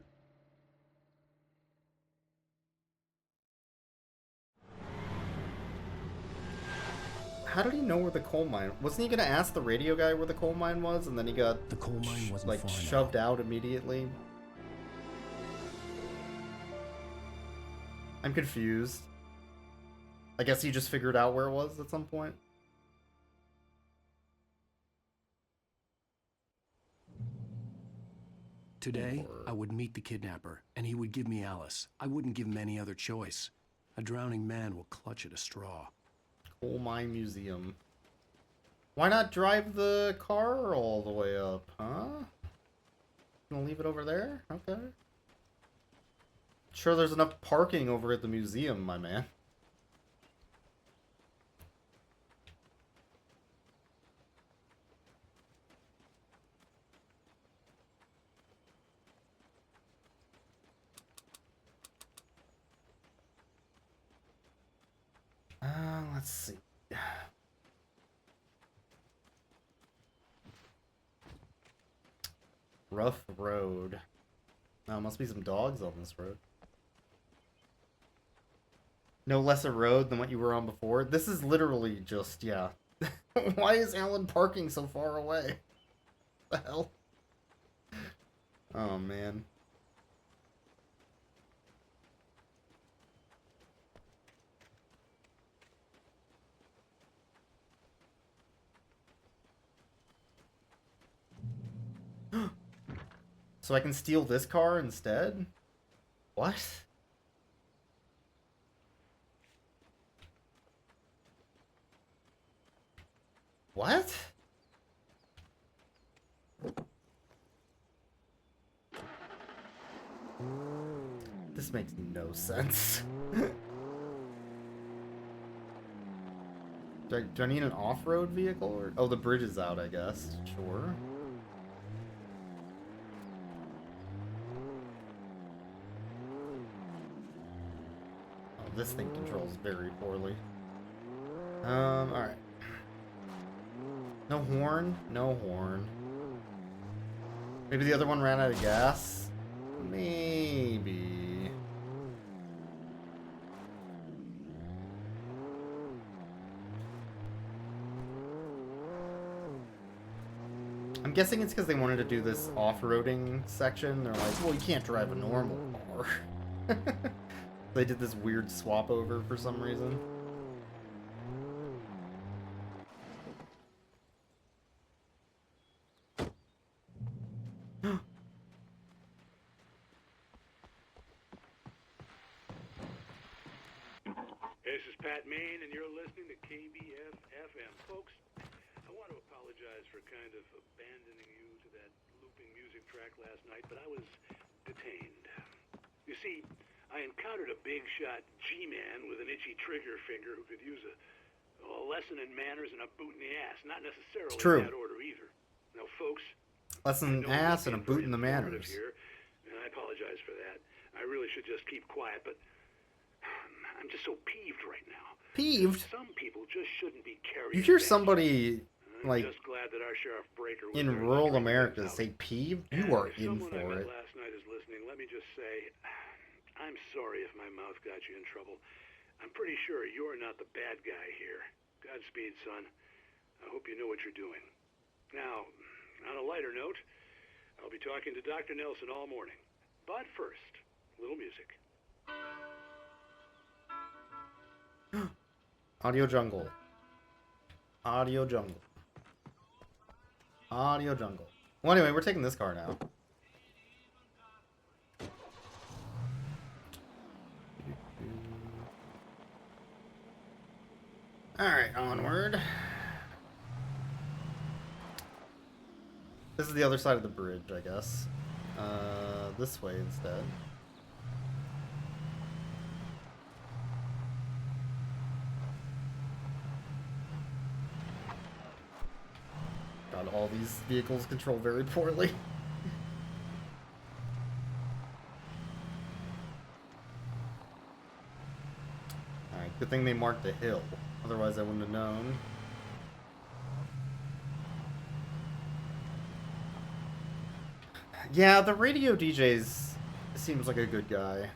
How did he know where the coal mine? Wasn't he gonna ask the radio guy where the coal mine was, and then he got the coal mine wasn't like far shoved out immediately? I'm confused. I guess he just figured out where it was at some point. Today, I would meet the kidnapper, and he would give me Alice. I wouldn't give him any other choice. A drowning man will clutch at a straw. Coal Mine Museum. Why not drive the car all the way up, huh? Gonna leave it over there? Okay. Sure there's enough parking over at the museum, my man. Let's see. rough road. Oh, must be some dogs on this road. No less a road than what you were on before. This is literally just, yeah. Why is Alan parking so far away? What the hell? Oh, man. So I can steal this car instead? What? What? This makes no sense. Do I need an off-road vehicle? Or... Oh, the bridge is out, I guess. Sure. Oh, this thing controls very poorly. Alright. No horn? No horn. Maybe the other one ran out of gas? Maybe. I'm guessing it's because they wanted to do this off-roading section. They're like, well, you can't drive a normal car. They did this weird swap over for some reason. This is Pat Main, and you're listening to KBF FM. Folks, I want to apologize for kind of abandoning you to that looping music track last night, but I was detained. You see, I encountered a big shot G-man with an itchy trigger finger who could use a lesson in manners and a boot in the ass. Not necessarily in that order either. Now, folks, lesson in the ass and a boot in the manners. Here, and I apologize for that. I really should just keep quiet, but I'm just so peeved right now. Peeved? Some people just shouldn't be carrying. You hear somebody like just glad that our Sheriff Breaker was in rural America say peeved? You are in for it. Last night is listening. Let me just say, I'm sorry if my mouth got you in trouble. I'm pretty sure you're not the bad guy here. Godspeed, son. I hope you know what you're doing. Now, on a lighter note, I'll be talking to Dr. Nelson all morning. But first, a little music. Audio jungle. Audio jungle. Audio jungle. Well, anyway, we're taking this car now. Alright, onward. This is the other side of the bridge, I guess. This way instead. God, all these vehicles control very poorly. Alright, good thing they marked the hill. Otherwise I wouldn't have known. Yeah, the radio DJ's seems like a good guy.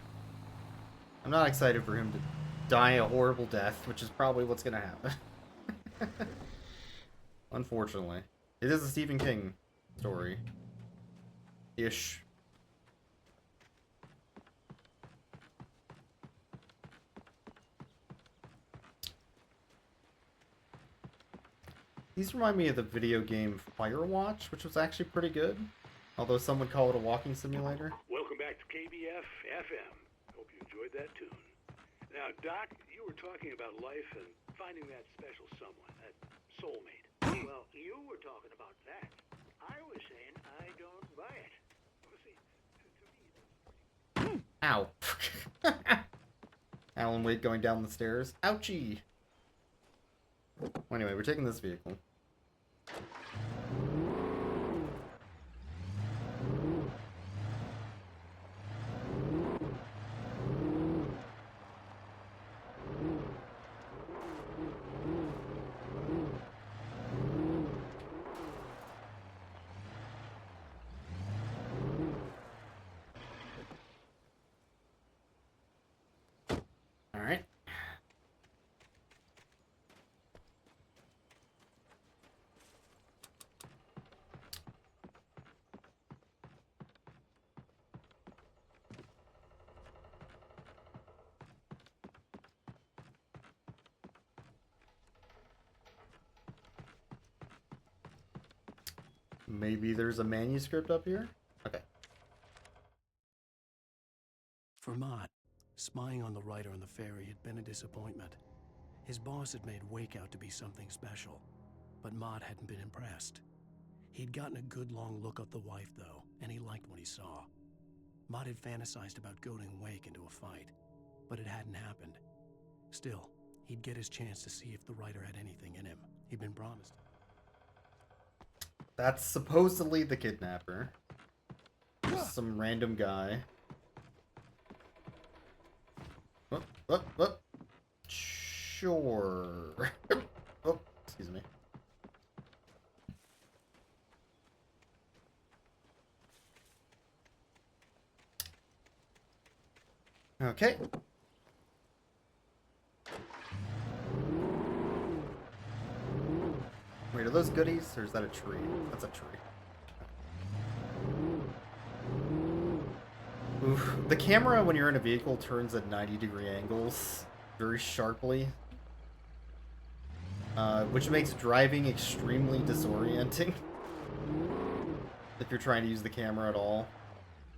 I'm not excited for him to die a horrible death, which is probably what's gonna happen. Unfortunately. It is a Stephen King story. Ish. These remind me of the video game Firewatch, which was actually pretty good. Although some would call it a walking simulator. Welcome back to KBF FM. Hope you enjoyed that tune. Now, Doc, you were talking about life and finding that special someone, that soulmate. Well, you were talking about that. I was saying I don't buy it. Ow. Alan Wade going down the stairs. Ouchie. Well, anyway, we're taking this vehicle. Maybe there's a manuscript up here? Okay. For Mott, spying on the writer on the ferry had been a disappointment. His boss had made Wake out to be something special, but Mott hadn't been impressed. He'd gotten a good long look at the wife, though, and he liked what he saw. Mott had fantasized about goading Wake into a fight, but it hadn't happened. Still, he'd get his chance to see if the writer had anything in him. He'd been promised. That's supposedly the kidnapper. Just some random guy. What? Sure. Oh, excuse me. Okay. Wait, are those goodies, or is that a tree? That's a tree. Oof. The camera, when you're in a vehicle, turns at 90-degree angles very sharply, which makes driving extremely disorienting if you're trying to use the camera at all.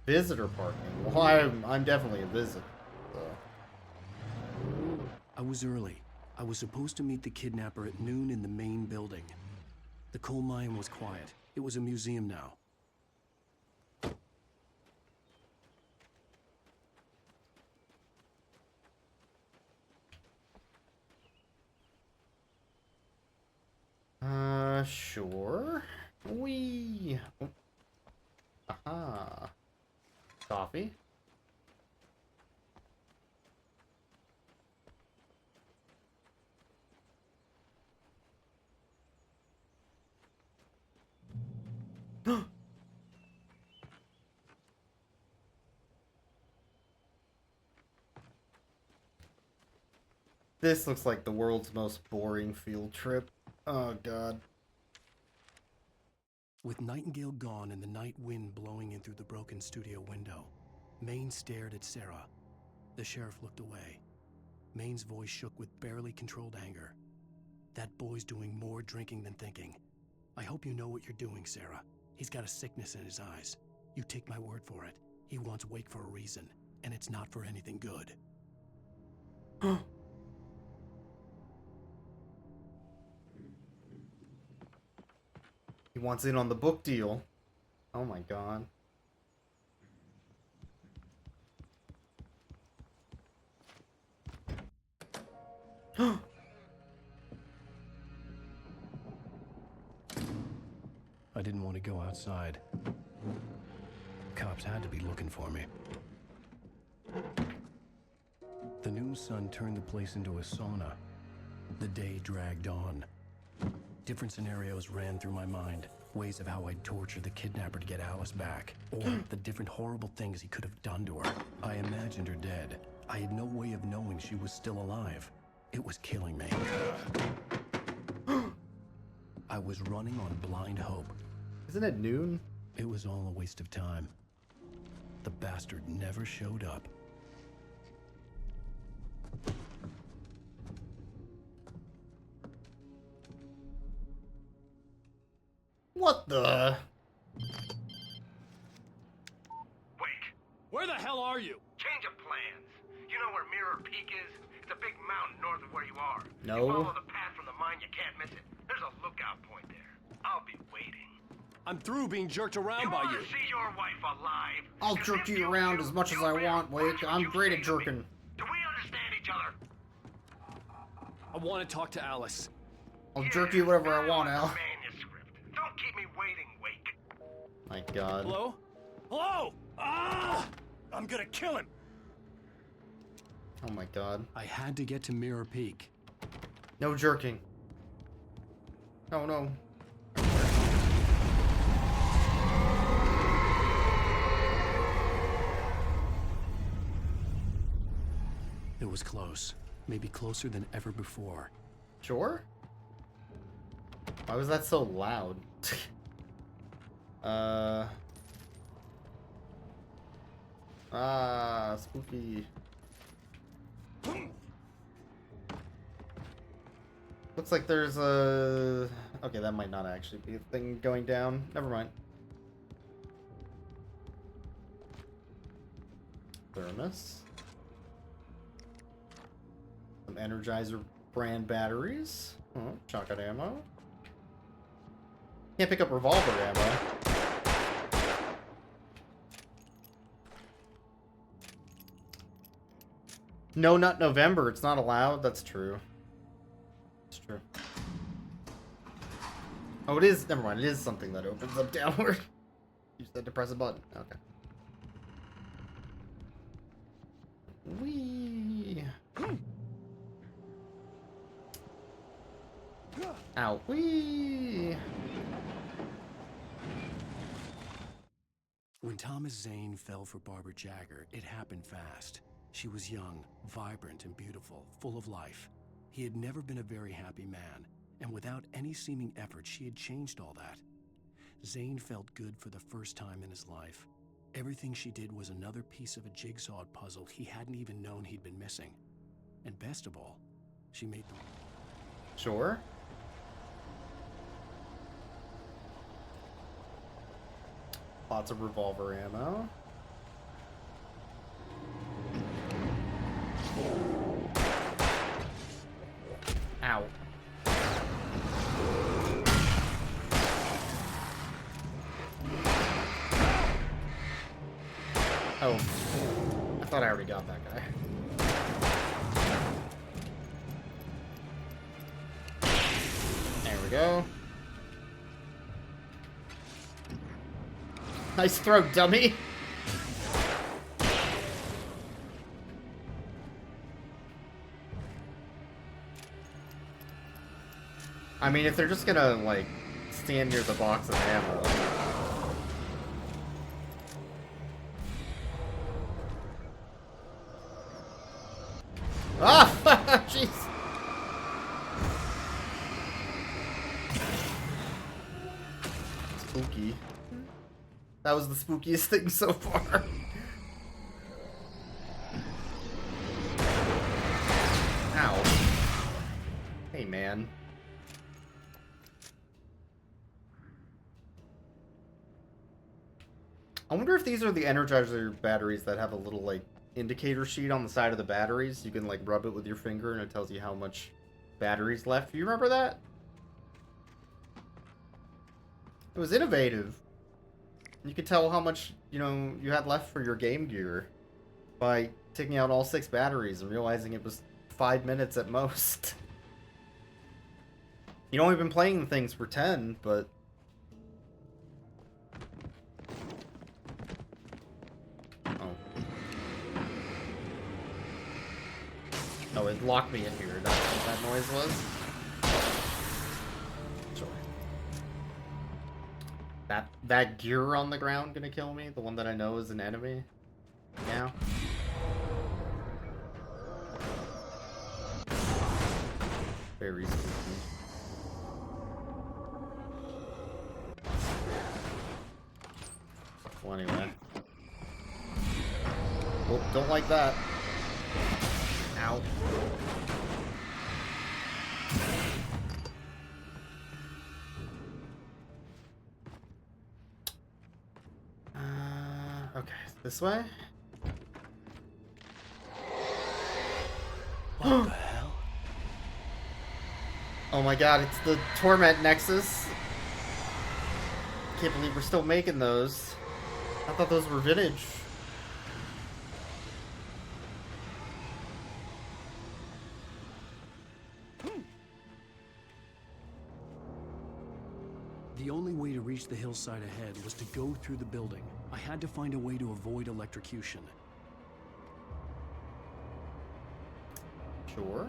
Visitor parking. Well, I'm definitely a visitor. So. I was early. I was supposed to meet the kidnapper at noon in the main building. The coal mine was quiet. It was a museum now. Sure. Oh. Aha. Coffee. This looks like the world's most boring field trip. Oh, God. With Nightingale gone and the night wind blowing in through the broken studio window, Maine stared at Sarah. The sheriff looked away. Maine's voice shook with barely controlled anger. That boy's doing more drinking than thinking. I hope you know what you're doing, Sarah. He's got a sickness in his eyes. You take my word for it. He wants Wake for a reason, and it's not for anything good. He wants in on the book deal. Oh my God. I didn't want to go outside. Cops had to be looking for me. The noon sun turned the place into a sauna. The day dragged on. Different scenarios ran through my mind. Ways of how I'd torture the kidnapper to get Alice back. Or the different horrible things he could have done to her. I imagined her dead. I had no way of knowing she was still alive. It was killing me. I was running on blind hope. Isn't it noon? It was all a waste of time. The bastard never showed up. What the? Wake. Where the hell are you? Change of plans. You know where Mirror Peak is? It's a big mountain north of where you are. No. You follow the path from the mine, you can't miss it. There's a lookout point there. I'll be waiting. I'm through being jerked around by you. See your wife alive? I'll jerk you around as much as I want, Wake. I'm great at jerking. Do we understand each other? I want to talk to Alice. I'll jerk you whatever I want, Al. Manuscript. Don't keep me waiting, Wake. My God. Hello? Hello? Ah! I'm gonna kill him. Oh my God. I had to get to Mirror Peak. No jerking. Oh no. It was close. Maybe closer than ever before. Sure? Why was that so loud? Spooky. Looks like there's a Okay, that might not actually be a thing going down. Never mind. Thermos. Some Energizer brand batteries. Oh, shotgun ammo. Can't pick up revolver ammo. No Nut November. It's not allowed. That's true. It's true. Oh, it is. Never mind. It is something that opens up downward. You just had to press a button. Okay. Wee. Ow. Wee. When Thomas Zane fell for Barbara Jagger, it happened fast. She was young, vibrant, and beautiful, full of life. He had never been a very happy man, and without any seeming effort, she had changed all that. Zane felt good for the first time in his life. Everything she did was another piece of a jigsaw puzzle he hadn't even known he'd been missing. And best of all, she made them. Sure. Lots of revolver ammo. Ow. Oh. I thought I already got that guy. There we go. Nice throw, dummy. I mean, if they're just gonna, like, stand near the box of ammo. Ah! Jeez! Spooky. That was the spookiest thing so far. Ow. Hey, man. I wonder if these are the Energizer batteries that have a little, like, indicator sheet on the side of the batteries. You can, like, rub it with your finger and it tells you how much battery's left. Do you remember that? It was innovative. You could tell how much, you know, you had left for your Game Gear by taking out all 6 batteries and realizing it was 5 minutes at most. You'd only been playing the things for 10, but... Oh, it locked me in here. That's what that noise was? Sure. That gear on the ground gonna kill me? The one that I know is an enemy? Now? Very spooky. Well, anyway. Oh, don't like that. Ow. Okay, this way? What the hell? Oh my god, it's the Torment Nexus. Can't believe we're still making those. I thought those were vintage. The only way to reach the hillside ahead was to go through the building. I had to find a way to avoid electrocution. Sure.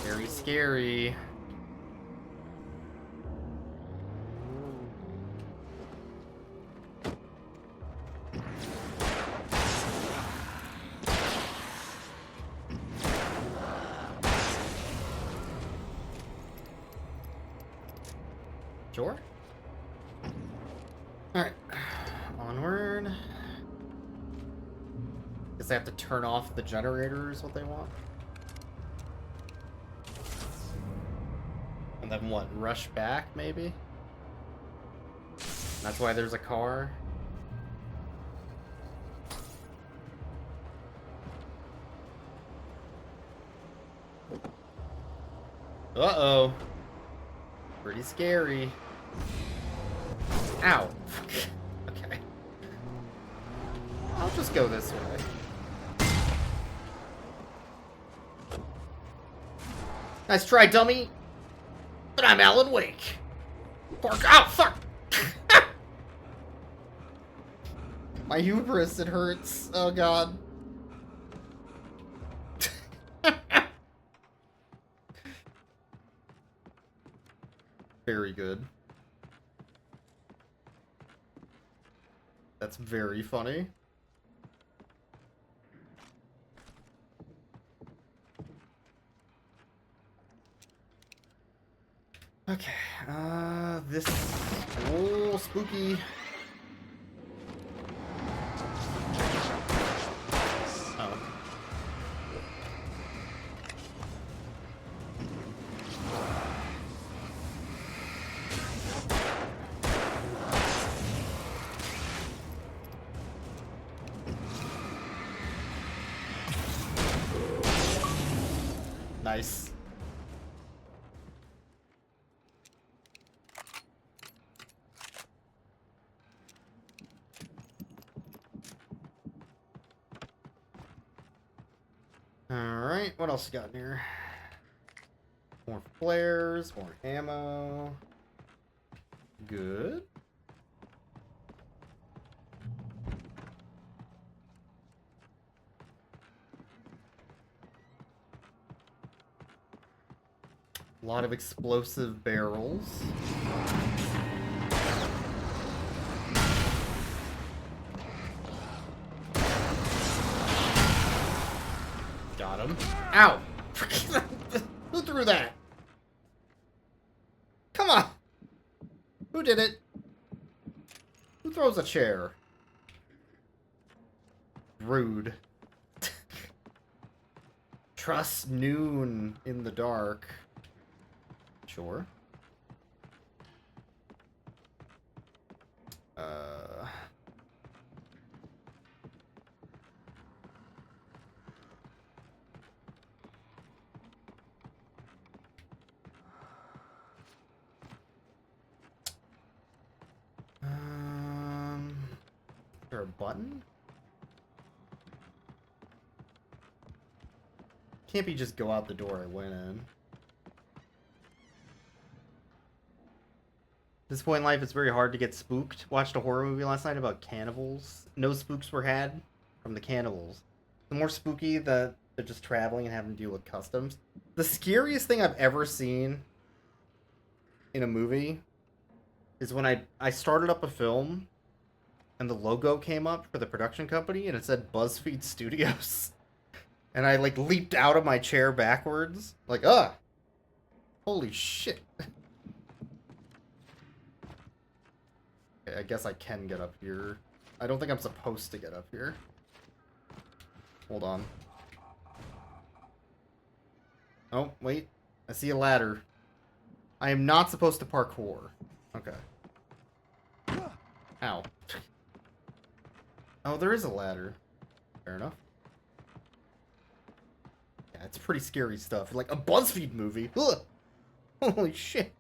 Very scary. Sure. Alright. Onward. Guess they have to turn off the generator is what they want. And then what? Rush back, maybe? That's why there's a car. Uh-oh. Pretty scary. Ow. Okay. I'll just go this way. Nice try, dummy. But I'm Alan Wake. Pork. Ow, fuck. My hubris, it hurts. Oh, God. Very good. That's very funny. Okay, this... Oh, spooky. Oh. Nice. Alright, what else you got in here? More flares, more ammo. Good. A lot of explosive barrels. Got him. Ow! Who threw that? Come on! Who did it? Who throws a chair? Rude. Trust noon in the dark. Sure. Is there a button? Can't be just go out the door I went in. At this point in life, it's very hard to get spooked. Watched a horror movie last night about cannibals. No spooks were had from the cannibals. The more spooky that they're just traveling and having to deal with customs. The scariest thing I've ever seen in a movie is when I started up a film and the logo came up for the production company and it said BuzzFeed Studios. And I like leaped out of my chair backwards. Like, ugh! Holy shit. Okay, I guess I can get up here. I don't think I'm supposed to get up here. Hold on. Oh, wait. I see a ladder. I am not supposed to parkour. Okay. Ow. Oh, there is a ladder. Fair enough. Yeah, it's pretty scary stuff. Like a BuzzFeed movie. Ugh. Holy shit.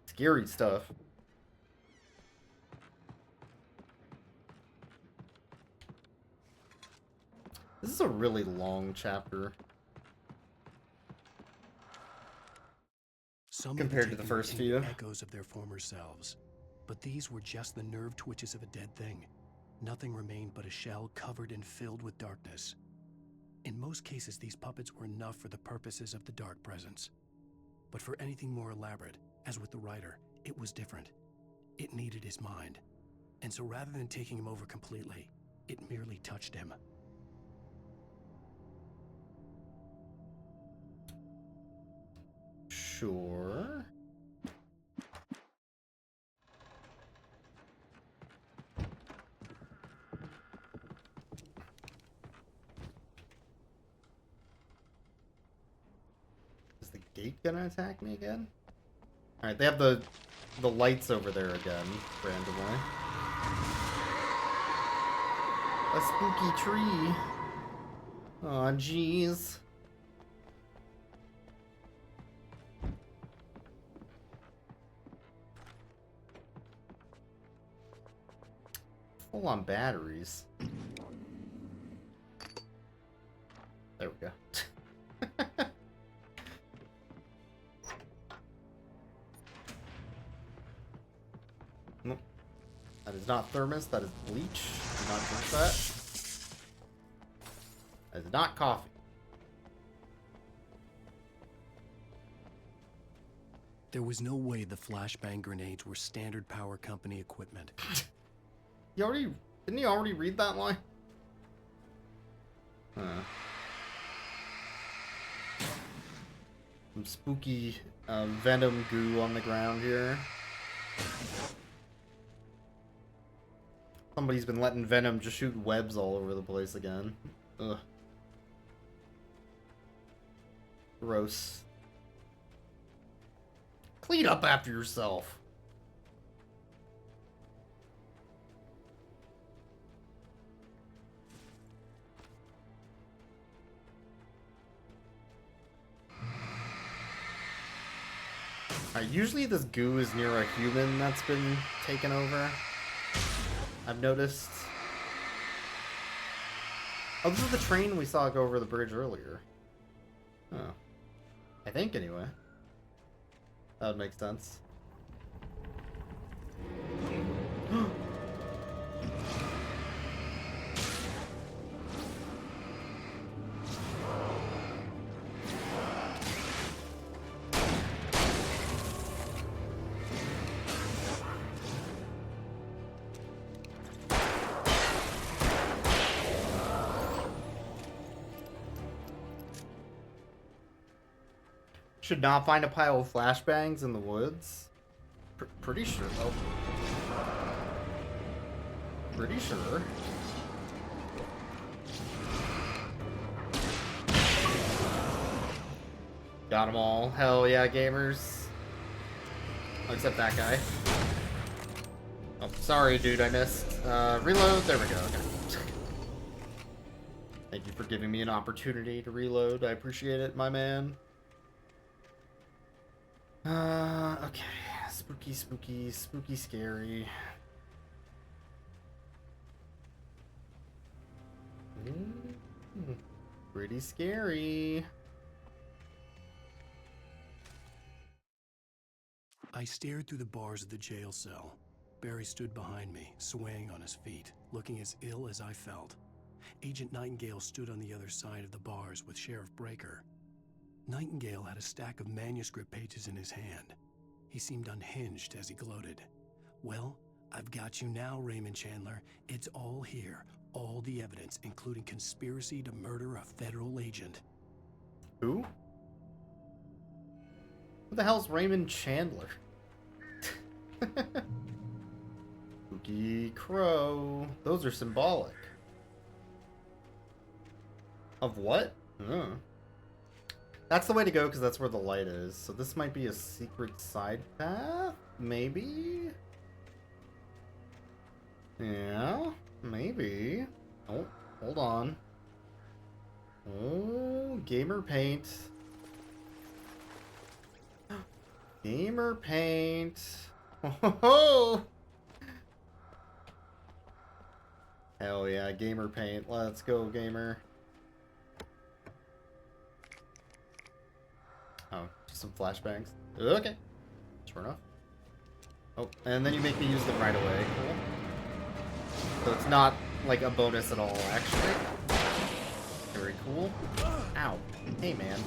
Scary stuff. This is a really long chapter. Some compared to the first few. Echoes of their former selves. But these were just the nerve twitches of a dead thing. Nothing remained but a shell covered and filled with darkness. In most cases, these puppets were enough for the purposes of the dark presence. But for anything more elaborate, as with the writer, it was different. It needed his mind. And so rather than taking him over completely, it merely touched him. Sure. Is the gate gonna attack me again? Alright, they have the lights over there again, randomly. A spooky tree. Aw, jeez. Full on batteries. There we go. Nope. That is not thermos, that is bleach. Do not drink that. That is not coffee. There was no way the flashbang grenades were standard power company equipment. Didn't you already read that line? Some spooky venom goo on the ground here. Somebody's been letting venom just shoot webs all over the place again. Ugh. Gross. Clean up after yourself. Usually this goo is near a human that's been taken over. I've noticed. Oh, this is the train we saw go over the bridge earlier. Oh. I think, anyway. That would make sense. Should not find a pile of flashbangs in the woods. Pretty sure. Oh. Pretty sure. Got them all. Hell yeah, gamers. Oh, except that guy. Oh, sorry, dude, I missed. Reload. There we go. Okay. Thank you for giving me an opportunity to reload. I appreciate it, my man. Okay. Spooky, spooky, spooky, scary. Pretty scary. I stared through the bars of the jail cell. Barry stood behind me, swaying on his feet, looking as ill as I felt. Agent Nightingale stood on the other side of the bars with Sheriff Breaker. Nightingale had a stack of manuscript pages in his hand. He seemed unhinged as he gloated. Well, I've got you now, Raymond Chandler. It's all here. All the evidence, including conspiracy to murder a federal agent. Who? Who the hell's Raymond Chandler? Spooky Crow. Those are symbolic. Of what? That's the way to go, because that's where the light is. So this might be a secret side path? Maybe? Yeah, maybe. Oh, hold on. Oh, gamer paint. Gamer paint. Oh, hell yeah, gamer paint. Let's go, gamer. Oh, just some flashbangs. Okay. Sure enough. Oh, and then you make me use them right away. Cool. So it's not like a bonus at all, actually. Very cool. Ow. Hey, man.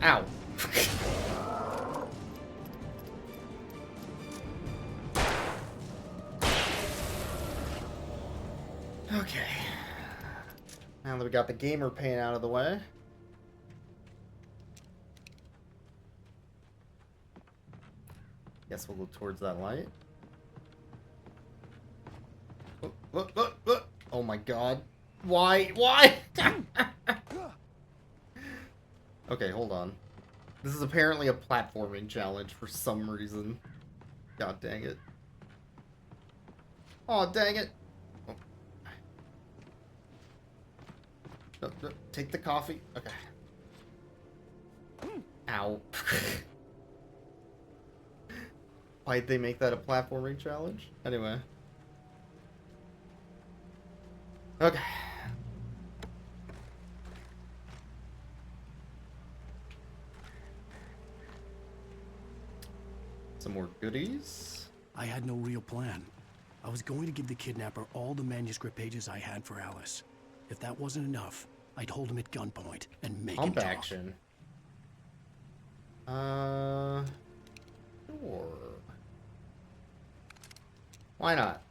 Ow. Okay. Now that we got the gamer pain out of the way. Guess we'll go towards that light. Oh my god. Why? Why? Okay, hold on. This is apparently a platforming challenge for some reason. God dang it. Oh, dang it. Oh. No, no, take the coffee. Okay. Ow. Why'd they make that a platforming challenge? Anyway. Okay. Some more goodies. I had no real plan. I was going to give the kidnapper all the manuscript pages I had for Alice. If that wasn't enough, I'd hold him at gunpoint and make him talk. Action. Sure. Why not?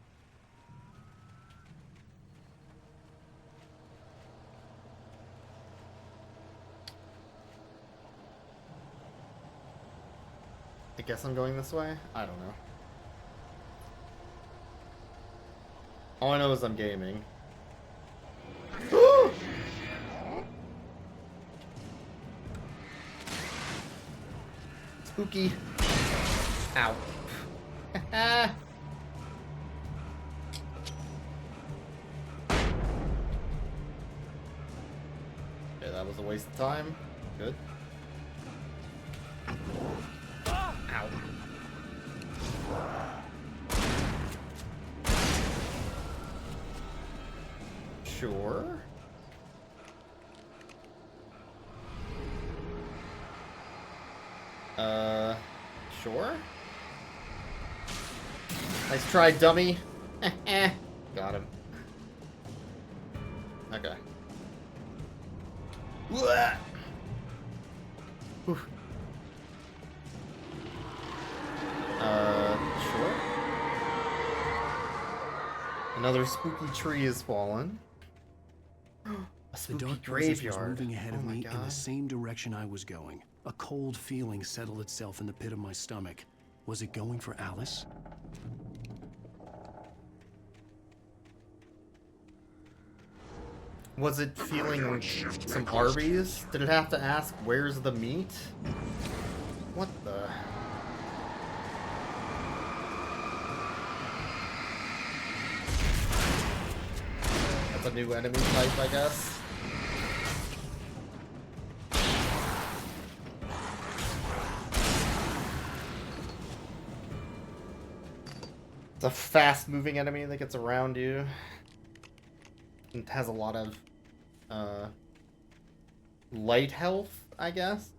I guess I'm going this way? I don't know. All I know is I'm gaming. Spooky. Ow. Yeah, that was a waste of time. Good. Ow. Sure. Sure. Nice try, dummy. Got him. Okay. Whew. Sure. Another spooky tree has fallen. A The spooky dark presence was graveyard. moving ahead of Oh my me in the God. same direction I was going. A cold feeling settled itself in the pit of my stomach. Was it going for Alice? Was it feeling some Arby's? Did it have to ask, where's the meat? What the? That's a new enemy type, I guess. It's a fast-moving enemy that gets around you. It has a lot of light health, I guess.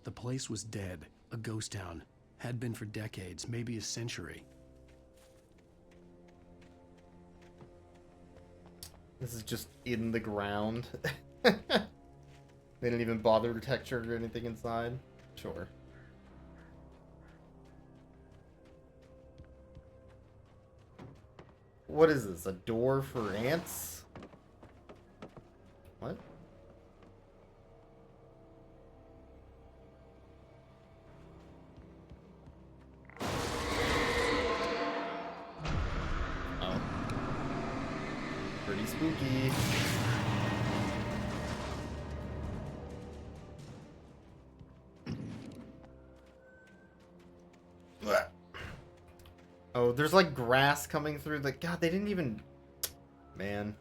The place was dead, a ghost town. Had been for decades, maybe a century. This is just in the ground. They didn't even bother to texture or anything inside. Sure. What is this? A door for ants? What? Oh. Pretty spooky. Oh, there's like grass coming through the... God, they didn't even... Man.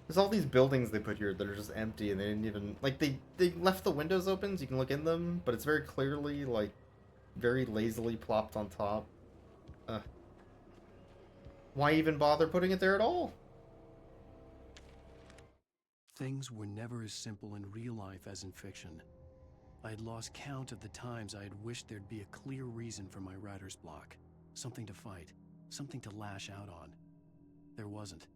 There's all these buildings they put here that are just empty and they didn't even... Like, they left the windows open so you can look in them, but it's very clearly, like, very lazily plopped on top. Why even bother putting it there at all? Things were never as simple in real life as in fiction. I had lost count of the times I had wished there'd be a clear reason for my writer's block. Something to fight, something to lash out on. There wasn't.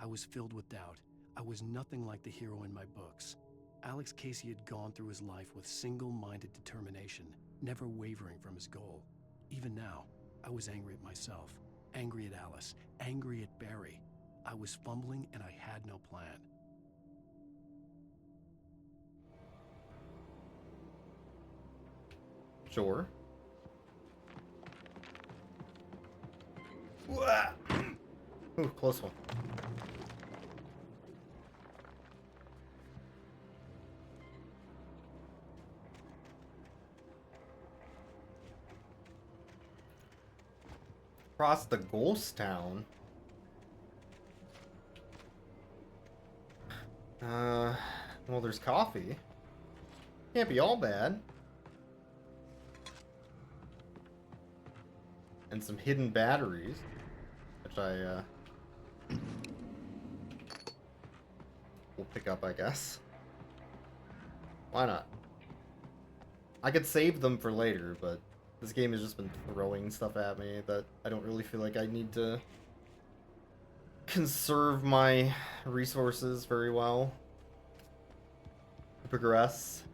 I was filled with doubt. I was nothing like the hero in my books. Alex Casey had gone through his life with single-minded determination, never wavering from his goal. Even now, I was angry at myself, angry at Alice, angry at Barry. I was fumbling and I had no plan. Sure. Ooh, close one. Across the ghost town. Well, there's coffee. Can't be all bad. And some hidden batteries, which I will pick up, I guess. Why not? I could save them for later, but this game has just been throwing stuff at me that I don't really feel like I need to conserve my resources very well to progress.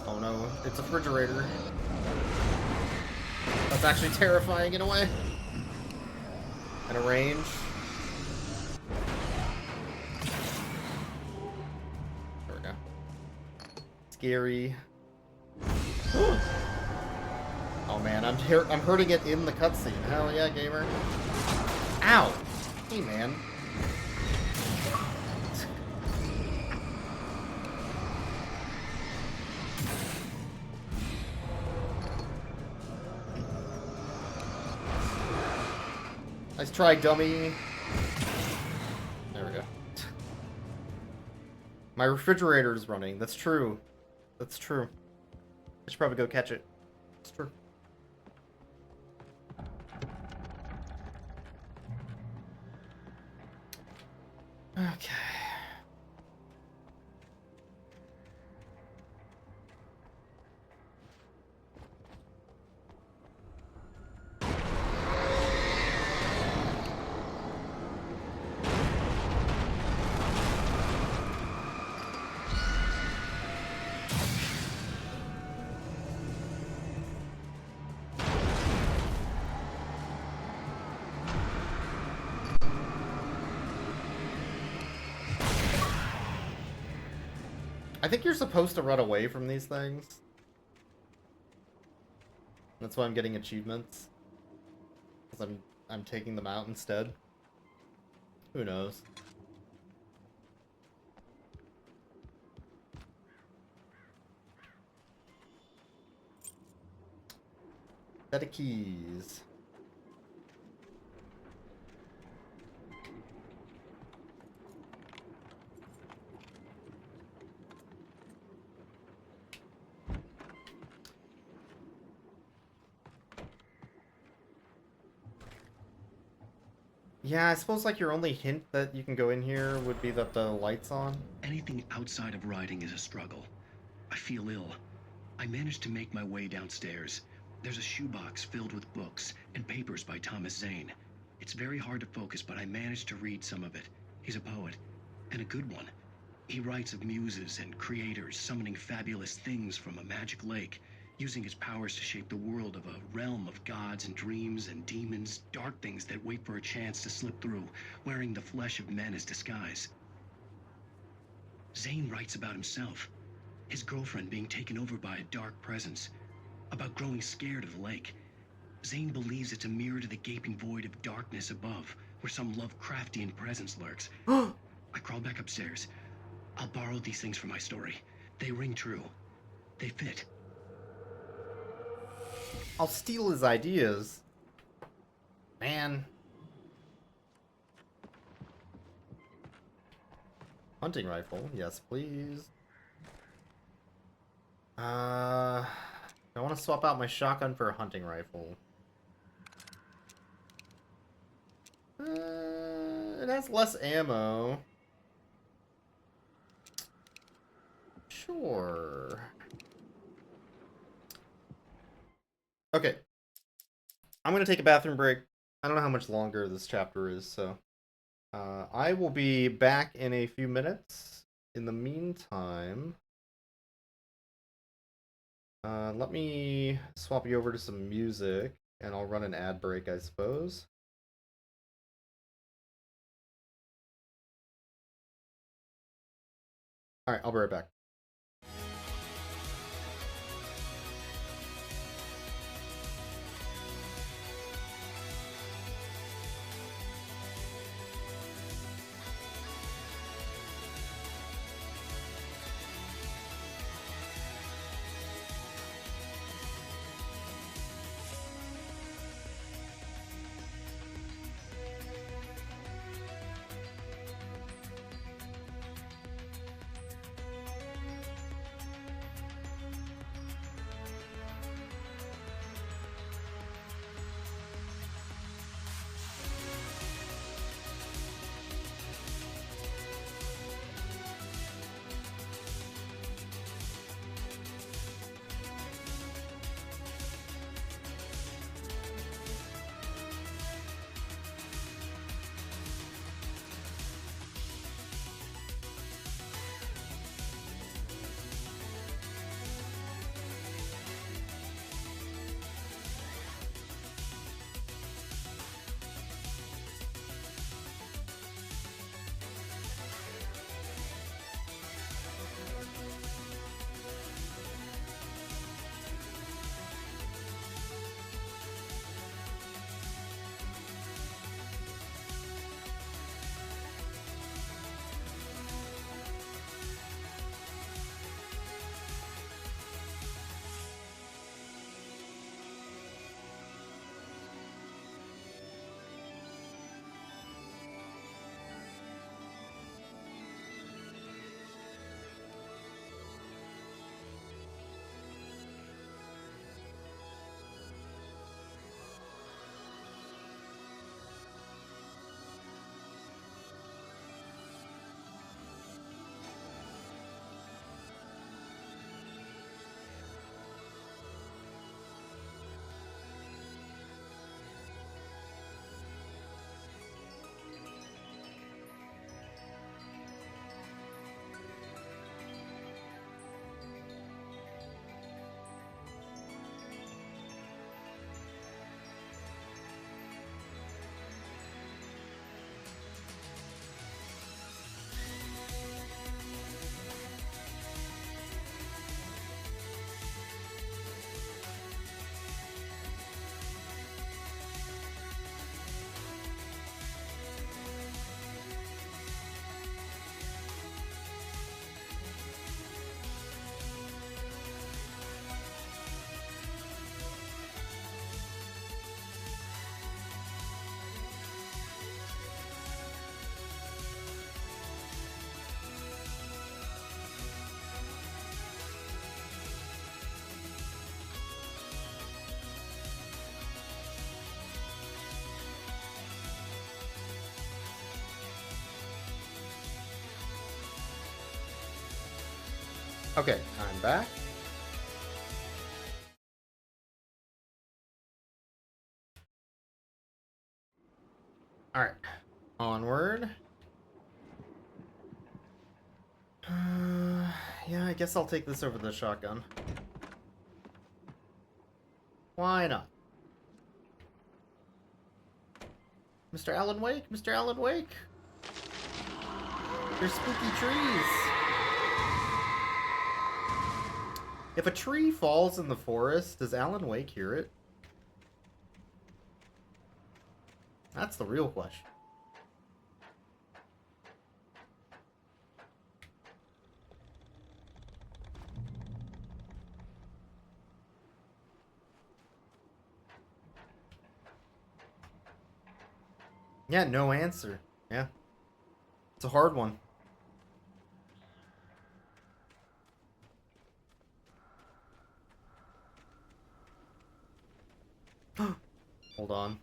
Oh no, it's a refrigerator. That's actually terrifying in a way. And a range. There we go. Scary. Oh man, I'm hurting it in the cutscene. Hell yeah, gamer. Ow! Hey man. Nice try, dummy. There we go. My refrigerator is running. That's true. That's true. I should probably go catch it. It's true. Okay. I think you're supposed to run away from these things. That's why I'm getting achievements. Because I'm taking them out instead. Who knows? Set of keys. Yeah, I suppose like your only hint that you can go in here would be that the light's on. Anything outside of writing is a struggle. I feel ill. I managed to make my way downstairs. There's a shoebox filled with books and papers by Thomas Zane. It's very hard to focus, but I managed to read some of it. He's a poet, and a good one. He writes of muses and creators summoning fabulous things from a magic lake, using his powers to shape the world of a realm of gods and dreams and demons, dark things that wait for a chance to slip through, wearing the flesh of men as disguise. Zane writes about himself, his girlfriend being taken over by a dark presence, about growing scared of the lake. Zane believes it's a mirror to the gaping void of darkness above, where some Lovecraftian presence lurks. I crawl back upstairs. I'll borrow these things for my story. They ring true. They fit. I'll steal his ideas. Man. Hunting rifle, yes please. I want to swap out my shotgun for a hunting rifle. It has less ammo. Sure. Okay. I'm gonna take a bathroom break. I don't know how much longer this chapter is, so I will be back in a few minutes. In the meantime, let me swap you over to some music, and I'll run an ad break, I suppose. Alright, I'll be right back. Okay, I'm back. Alright, onward. Yeah, I guess I'll take this over the shotgun. Why not? Mr. Alan Wake? Mr. Alan Wake? There's spooky trees! If a tree falls in the forest, does Alan Wake hear it? That's the real question. Yeah, no answer. Yeah. It's a hard one. Hold on.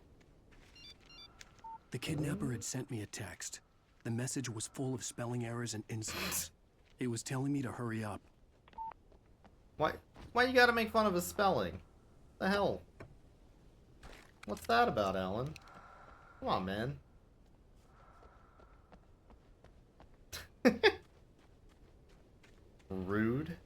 The kidnapper had sent me a text. The message was full of spelling errors and insults. It was telling me to hurry up. Why you gotta make fun of his spelling? The hell? What's that about, Alan? Come on, man. Rude.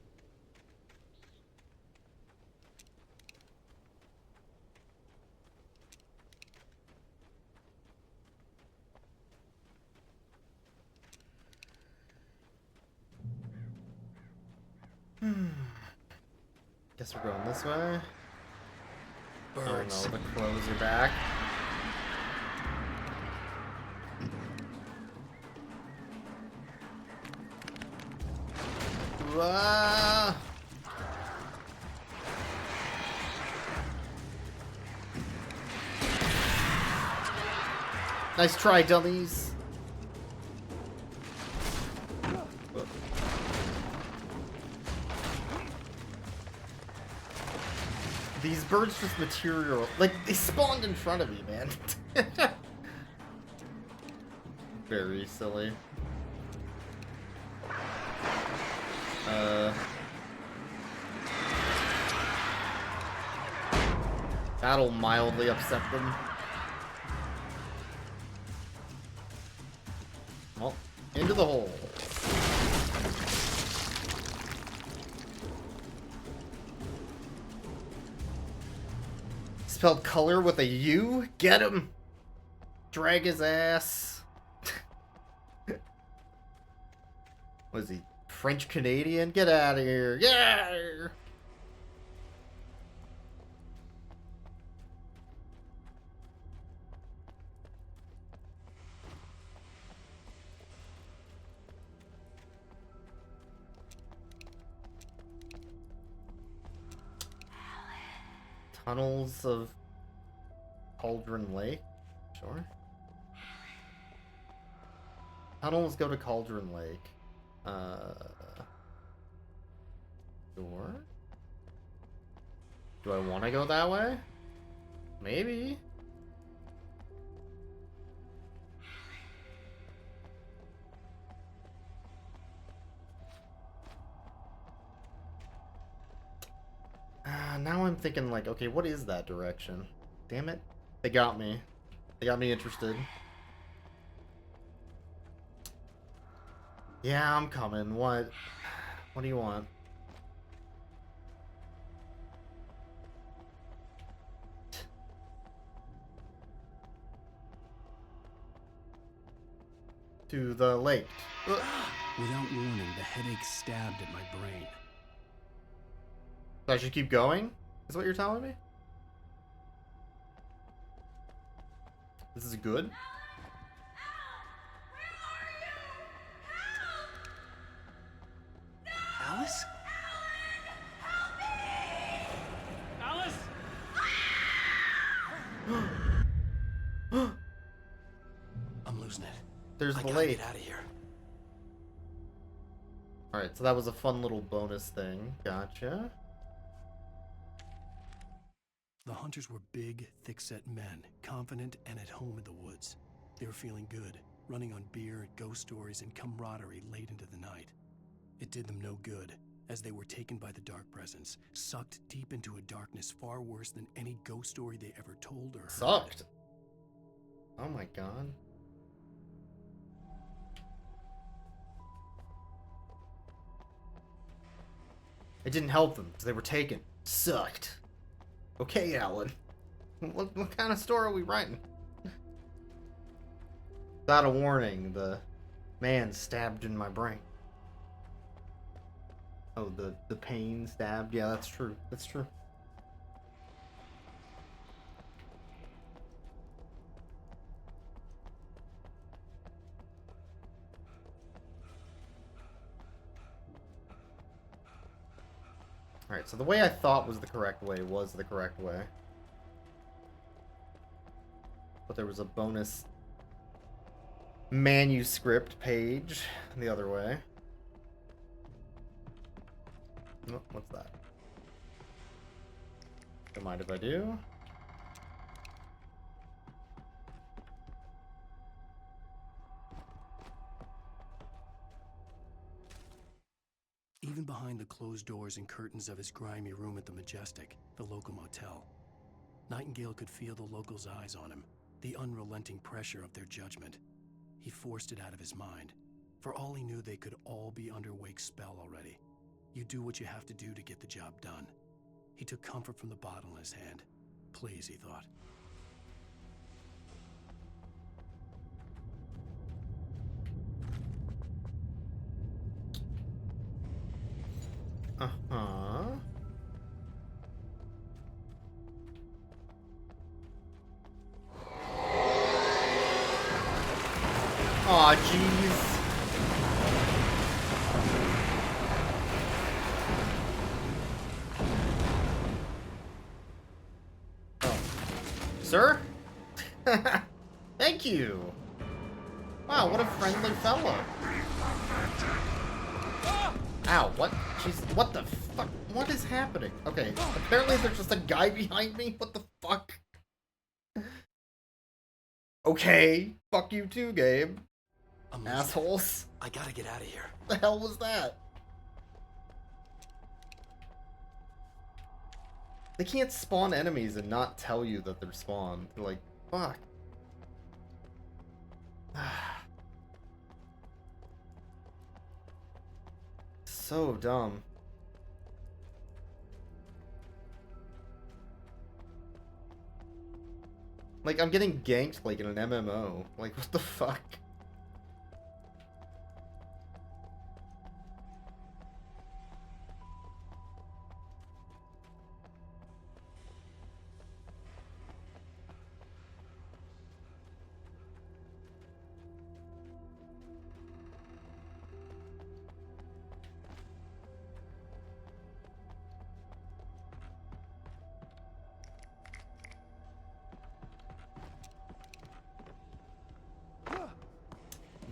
Guess we're going this way. Birds. Oh no, the crows are back. Ah! Nice try, dummies. These birds just material, like, they spawned in front of me, man. Very silly. That'll mildly upset them. Well, into the hole. Spelled color with a U? Get him! Drag his ass. Was he French Canadian? Get out of here! Get out of here! Tunnels of Cauldron Lake? Sure. Tunnels go to Cauldron Lake. Sure. Do I want to go that way? Maybe. Now I'm thinking like, okay, what is that direction? Damn it. They got me. They got me interested. Yeah, I'm coming. What? What do you want? To the lake. Without warning, the headache stabbed at my brain. So I should keep going? Is what you're telling me? This is good? Alice? Alice! I'm losing it. There's I the gotta lake. get out of here. Alright, so that was a fun little bonus thing. Gotcha. The hunters were big, thick-set men, confident and at home in the woods. They were feeling good, running on beer, ghost stories, and camaraderie late into the night. It did them no good, as they were taken by the dark presence, sucked deep into a darkness far worse than any ghost story they ever told or heard. Sucked? Oh my god. It didn't help them, because they were taken. Sucked. Okay, Alan. What kind of story are we writing? Without a warning, the man stabbed in my brain. Oh, the pain stabbed? Yeah, that's true. That's true. Alright, so the way I thought was the correct way was the correct way. But there was a bonus manuscript page the other way. Oh, what's that? Don't mind if I do. even behind the closed doors and curtains of his grimy room at the Majestic, the local motel. Nightingale could feel the locals' eyes on him, the unrelenting pressure of their judgment. He forced it out of his mind. For all he knew, they could all be under Wake's spell already. You do what you have to do to get the job done. He took comfort from the bottle in his hand. Please, he thought. Uh-huh. Aw, jeez. Oh. Sir? Thank you. Wow, what a friendly fellow. Ow, what? Jeez, what the fuck? What is happening? Okay, apparently there's just a guy behind me? What the fuck? Okay, fuck you too, Gabe. Assholes. I gotta get out of here. What the hell was that? They can't spawn enemies and not tell you that they're spawned. They're like, fuck. So dumb. Like, I'm getting ganked like in an MMO. Like, what the fuck?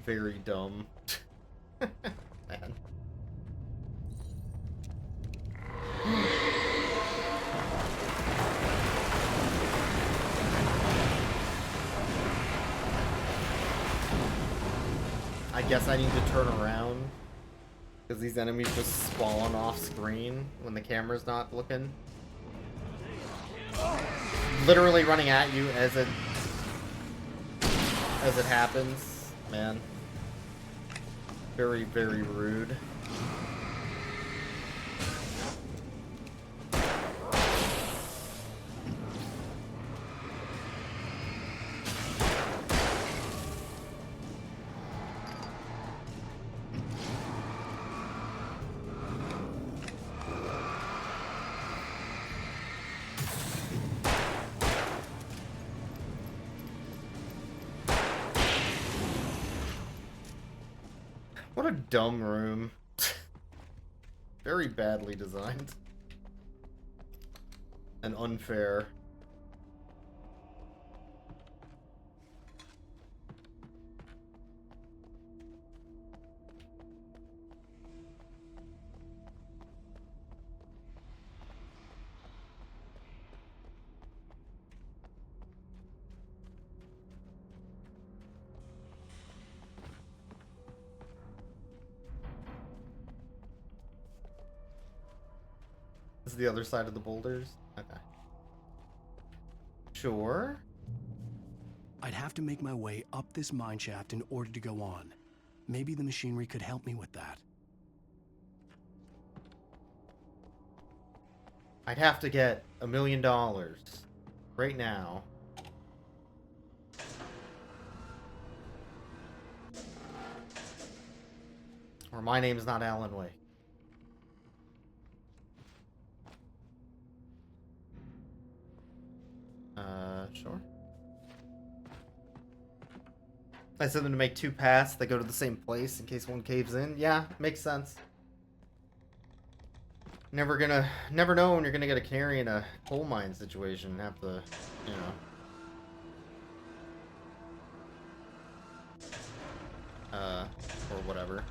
Very dumb. Man. I guess I need to turn around because these enemies just spawn off screen when the camera's not looking. Literally running at you as it happens, man. Very, very rude. What a dumb room. Very badly designed. And unfair. This is the other side of the boulders? Okay. Sure. I'd have to make my way up this mine shaft in order to go on. Maybe the machinery could help me with that. I'd have to get $1 million right now. Or my name's not Alan Wake. Sure. I said them to make 2 paths that go to the same place in case one caves in. Yeah, makes sense. Never know when you're gonna get a canary in a coal mine situation and have to, you know. Or whatever.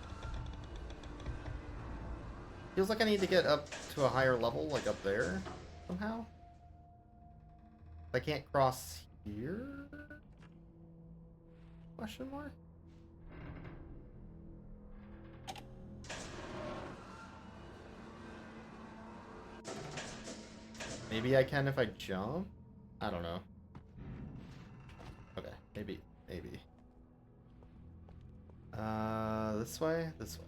Feels like I need to get up to a higher level, like up there, somehow. I can't cross here? Question mark? Maybe I can if I jump? I don't know. Okay, maybe. This way? This way.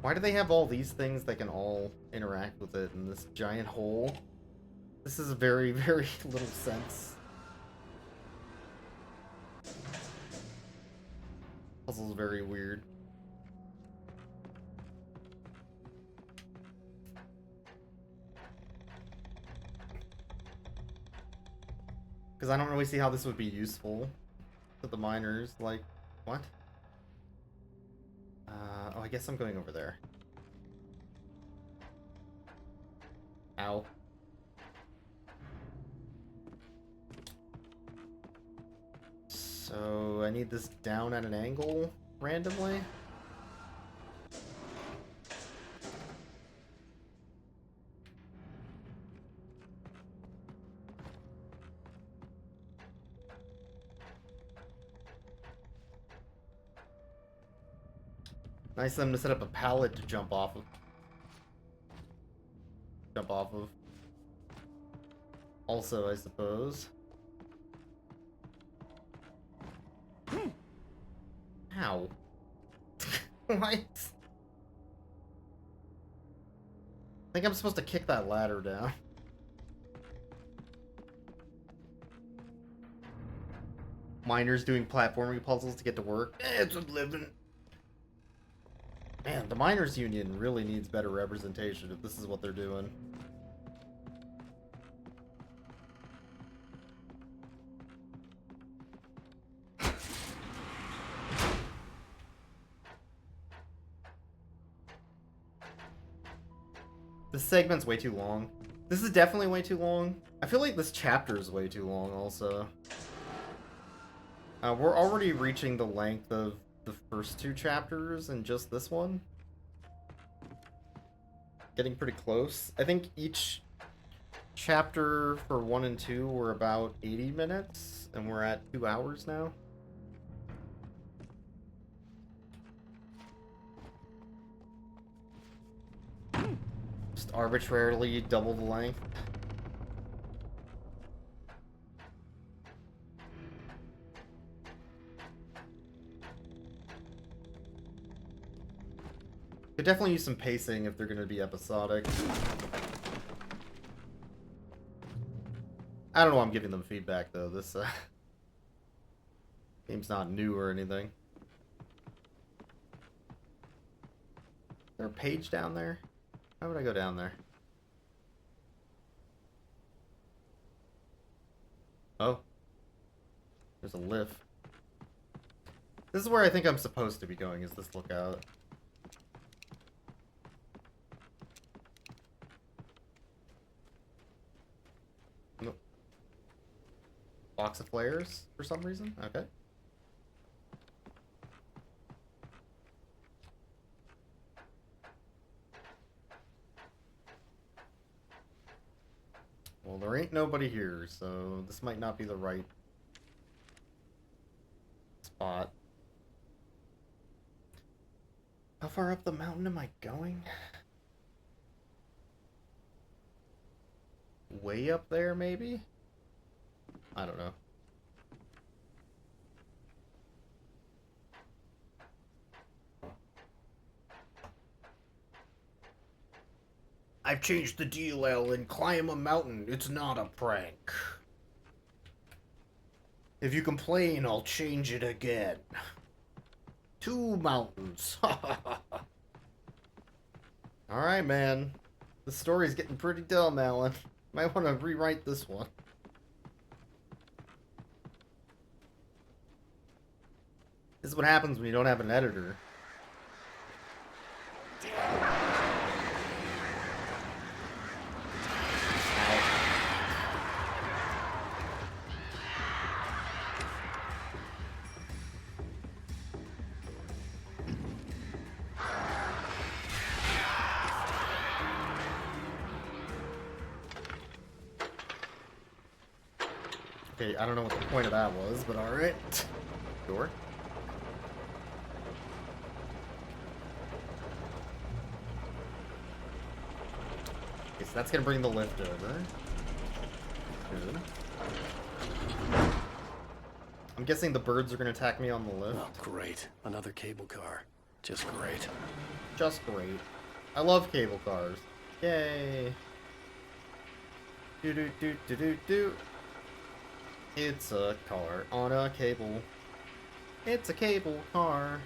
Why do they have all these things that can all interact with it in this giant hole? This is very, very little sense. Puzzle's very weird. Because I don't really see how this would be useful to the miners. Like, what? Oh, I guess I'm going over there. Ow. So, I need this down at an angle randomly? Nice of them to set up a pallet to jump off of. Also, I suppose. Ow. What? I think I'm supposed to kick that ladder down. Miners doing platforming puzzles to get to work. It's a living. Man, the miners union really needs better representation if this is what they're doing. This segment's way too long. This is definitely way too long. I feel like this chapter is way too long also. We're already reaching the length of the first two chapters and just this one. Getting pretty close. I think each chapter for 1 and 2 were about 80 minutes, and we're at 2 hours now. Just arbitrarily double the length. Could definitely use some pacing if they're going to be episodic. I don't know why I'm giving them feedback, though. This game's not new or anything. Is there a page down there? How would I go down there? Oh. There's a lift. This is where I think I'm supposed to be going, is this lookout. Nope. Box of flares for some reason? Okay. Well, there ain't nobody here, so this might not be the right spot. How far up the mountain am I going? Way up there, maybe? I don't know. I've changed the DLL and climb a mountain. It's not a prank. If you complain, I'll change it again. 2 mountains. Alright, man. The story's getting pretty dumb, Alan. Might want to rewrite this one. This is what happens when you don't have an editor. Okay, I don't know what the point of that was, but alright. Door. That's gonna bring the lift over. Good. I'm guessing the birds are gonna attack me on the lift. Oh, great. Another cable car. Just great. Just great. I love cable cars. Yay. Do. It's a car on a cable. It's a cable car.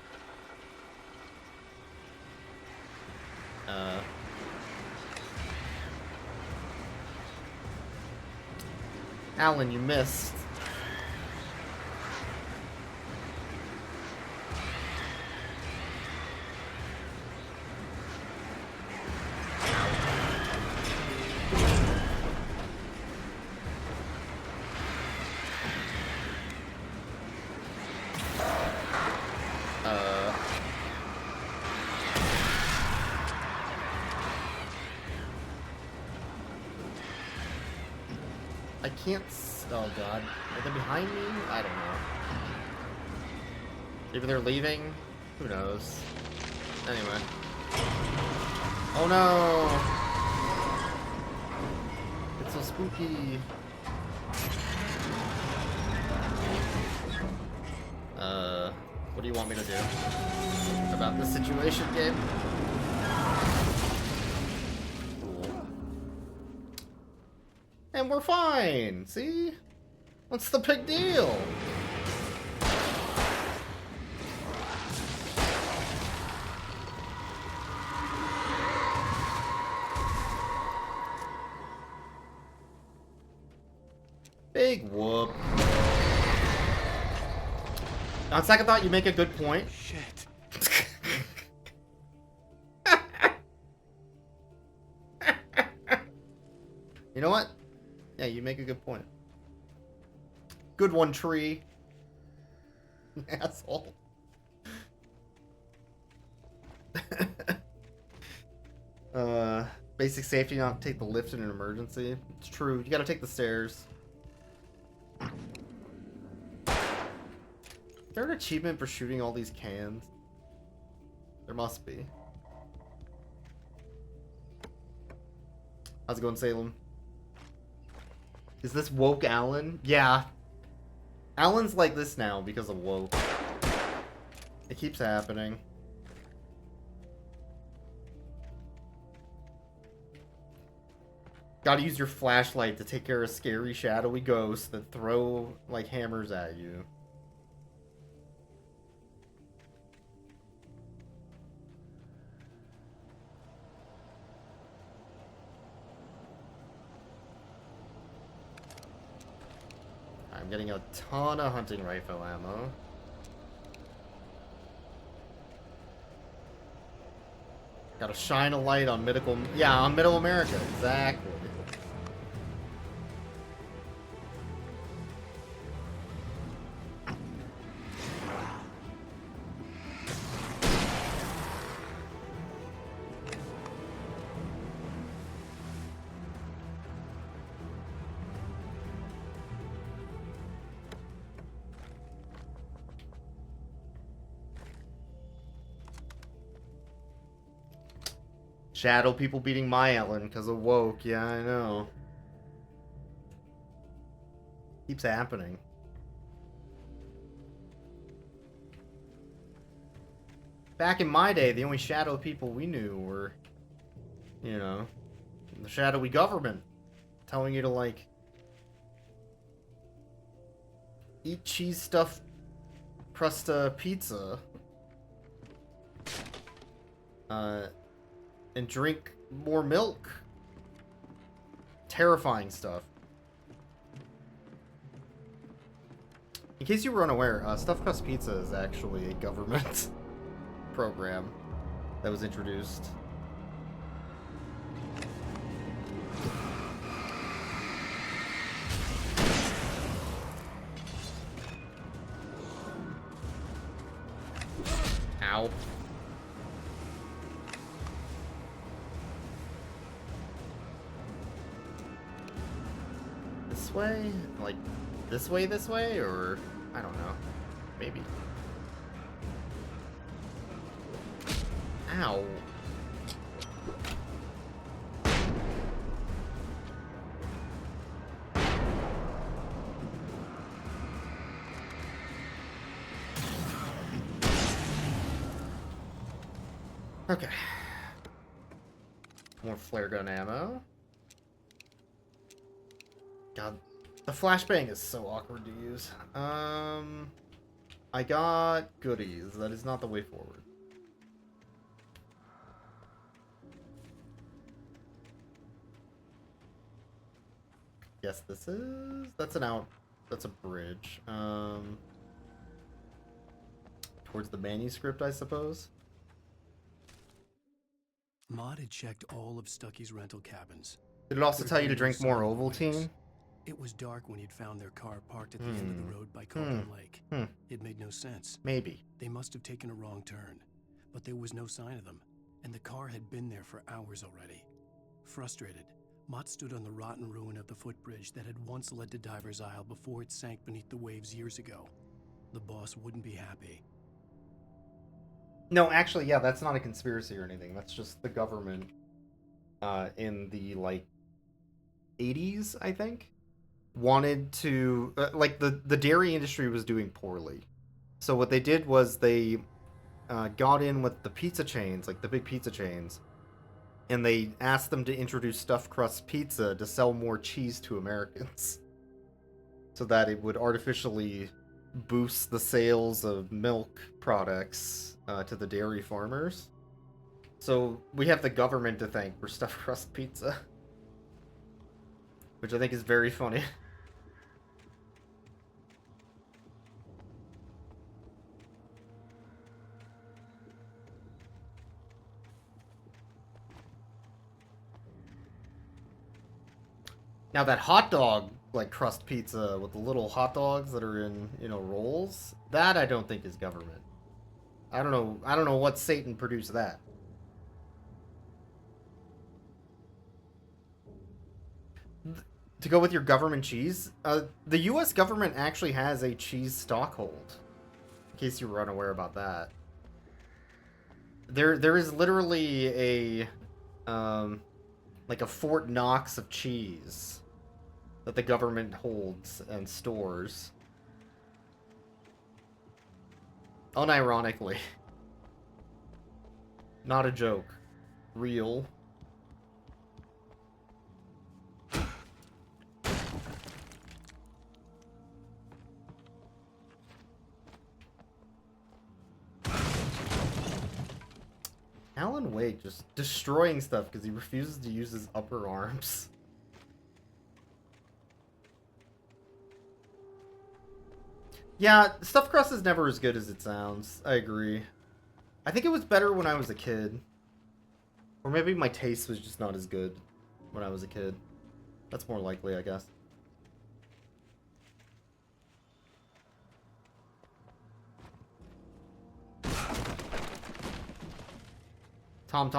Alan, you missed. I can't. Oh god. Are they behind me? I don't know. Maybe they're leaving? Who knows? Anyway. Oh no! It's so spooky. What do you want me to do about this situation, game? And we're fine, see? What's the big deal? Big whoop. On second thought, you make a good point. Shit. You know what? Yeah, you make a good point. Good one, tree. Asshole. Basic safety, not take the lift in an emergency. It's true. You gotta take the stairs. Is there an achievement for shooting all these cans? There must be. How's it going, Salem? Is this woke Alan? Yeah. Alan's like this now because of woke. It keeps happening. Gotta use your flashlight to take care of scary, shadowy ghosts that throw, like, hammers at you. I'm getting a ton of hunting rifle ammo. Gotta shine a light on on Middle America, exactly. Shadow people beating my Ellen because of woke. Yeah, I know. Keeps happening. Back in my day, the only shadow people we knew were, you know, the shadowy government telling you to, like, eat cheese stuffed Prusta pizza. And drink more milk. Terrifying stuff. In case you were unaware, Stuffed Crust Pizza is actually a government program that was introduced. Ow. This way? Like, this way? Or, I don't know. Maybe. Ow. Okay. More flare gun ammo. God, the flashbang is so awkward to use. I got goodies. That is not the way forward. Yes, this is... That's a bridge. Towards the manuscript, I suppose. Maud had checked all of Stucky's rental cabins. Did it also There tell had you to been no drink more sign of Ovaltine? It was dark when he'd found their car parked at the end of the road by Cauldron Lake. It made no sense. Maybe. They must have taken a wrong turn, but there was no sign of them, and the car had been there for hours already. Frustrated, Mott stood on the rotten ruin of the footbridge that had once led to Diver's Isle before it sank beneath the waves years ago. The boss wouldn't be happy. No, actually, yeah, that's not a conspiracy or anything. That's just the government in the, like, 80s, I think, wanted to... like, the dairy industry was doing poorly. So what they did was they got in with the pizza chains, like the big pizza chains, and they asked them to introduce stuffed crust pizza to sell more cheese to Americans. So that it would artificially boost the sales of milk products to the dairy farmers. So we have the government to thank for stuffed crust pizza. Which I think is very funny. Now that hot dog, like, crust pizza with the little hot dogs that are in, you know, rolls, that I don't think is government. I don't know what Satan produced that. To go with your government cheese, the U.S. government actually has a cheese stockhold. In case you were unaware about that. There is literally a, like a Fort Knox of cheese that the government holds and stores. Unironically. Not a joke. Real. Alan Wake just destroying stuff because he refuses to use his upper arms. Yeah, stuffed crust is never as good as it sounds. I agree. I think it was better when I was a kid. Or maybe my taste was just not as good when I was a kid. That's more likely, I guess. Tom.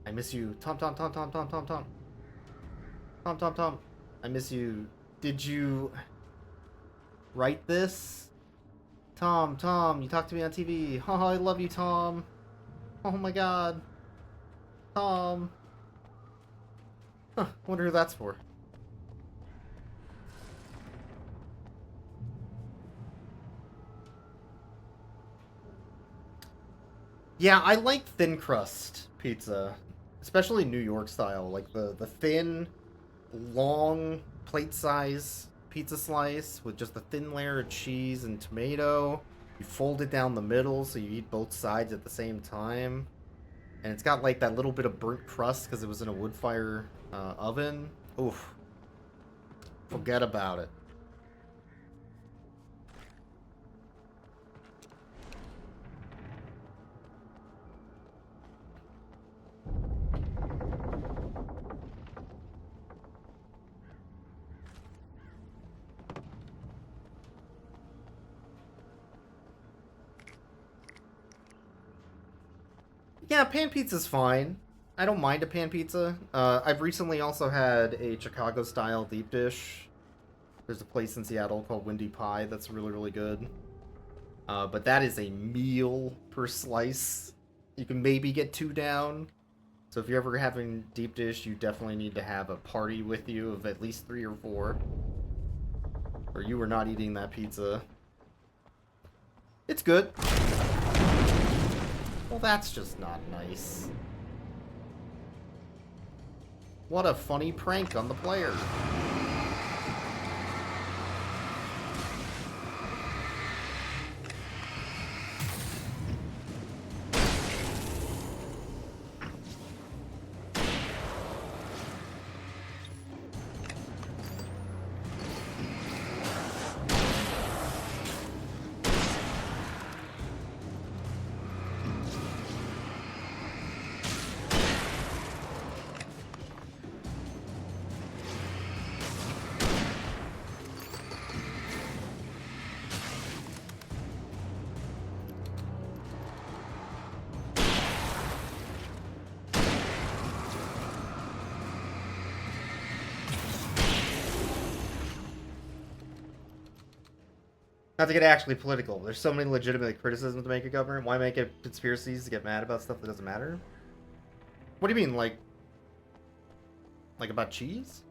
I miss you. Tom. I miss you. Did you write this? Tom, you talked to me on TV. Oh, I love you, Tom. Oh my god. Tom. Huh, wonder who that's for. Yeah, I like thin crust pizza, especially New York style. Like the thin, long plate size pizza slice with just a thin layer of cheese and tomato. You fold it down the middle so you eat both sides at the same time. And it's got like that little bit of burnt crust because it was in a wood fire oven. Oof. Forget about it. Yeah, pan pizza's fine. I don't mind a pan pizza. I've recently also had a Chicago-style deep dish. There's a place in Seattle called Windy Pie that's really, really good. But that is a meal per slice. You can maybe get 2 down. So if you're ever having deep dish, you definitely need to have a party with you of at least 3 or 4. Or you are not eating that pizza. It's good. Well, that's just not nice. What a funny prank on the player. Not to get actually political, there's so many legitimate criticisms to make of government. Why make it conspiracies to get mad about stuff that doesn't matter? What do you mean, like about cheese?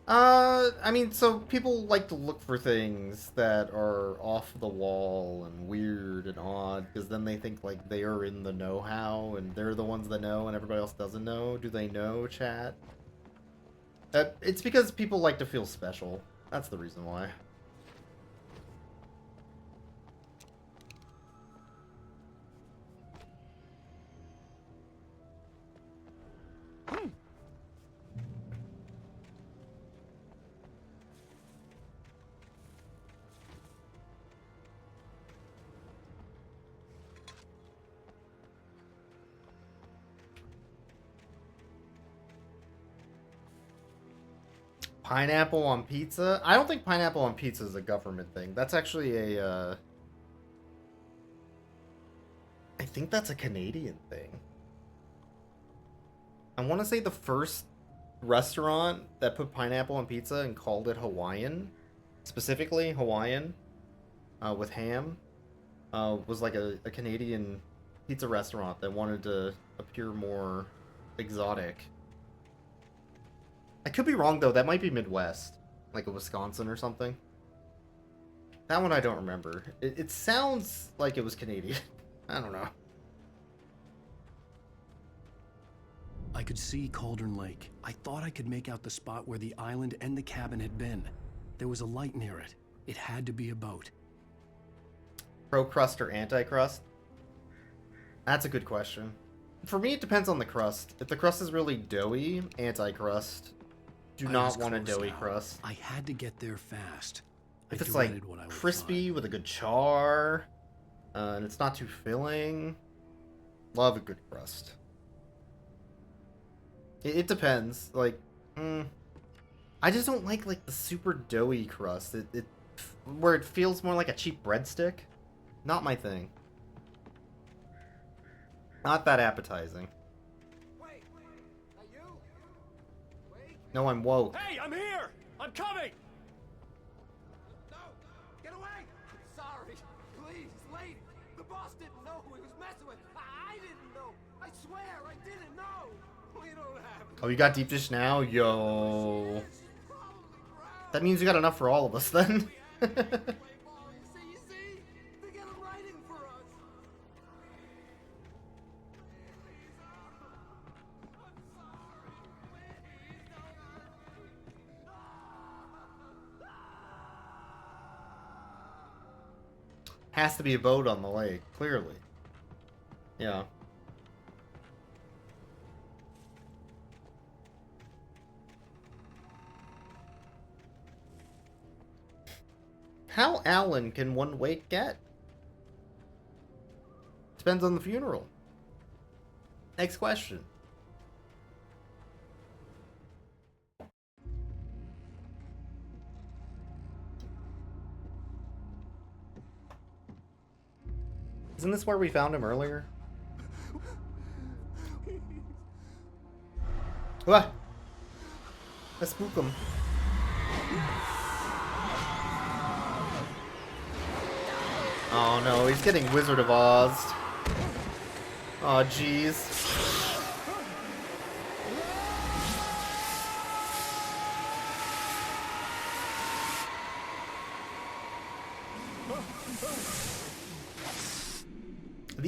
I mean, so people like to look for things that are off the wall and weird and odd, because then they think like they are in the know-how and they're the ones that know and everybody else doesn't know. Do they know, chat? It's because people like to feel special. That's the reason why. Pineapple on pizza? I don't think pineapple on pizza is a government thing. That's actually a, I think that's a Canadian thing. I want to say the first restaurant that put pineapple on pizza and called it Hawaiian, specifically Hawaiian, with ham, was like a Canadian pizza restaurant that wanted to appear more exotic. I could be wrong, though. That might be Midwest. Like a Wisconsin or something. That one I don't remember. It sounds like it was Canadian. I don't know. I could see Cauldron Lake. I thought I could make out the spot where the island and the cabin had been. There was a light near it. It had to be a boat. Pro-crust or anti-crust? That's a good question. For me, it depends on the crust. If the crust is really doughy, anti-crust. Do not want a doughy crust. I had to get there fast. If it's like crispy with a good char, and it's not too filling, love a good crust. It depends. Like, I just don't like the super doughy crust. Where it feels more like a cheap breadstick. Not my thing. Not that appetizing. No, I'm woke. Hey, I'm here! I'm coming! No! Get away! Sorry. Please, lady. The boss didn't know who he was messing with. I didn't know. I swear, I didn't know. We don't have... Oh, you got deep dish now? Yo. That means you got enough for all of us, then. Has to be a boat on the lake, clearly. Yeah. How Alan can one wake get? Depends on the funeral. Next question. Isn't this where we found him earlier? What? Let's spook him. Oh no, he's getting Wizard of Oz. Oh jeez.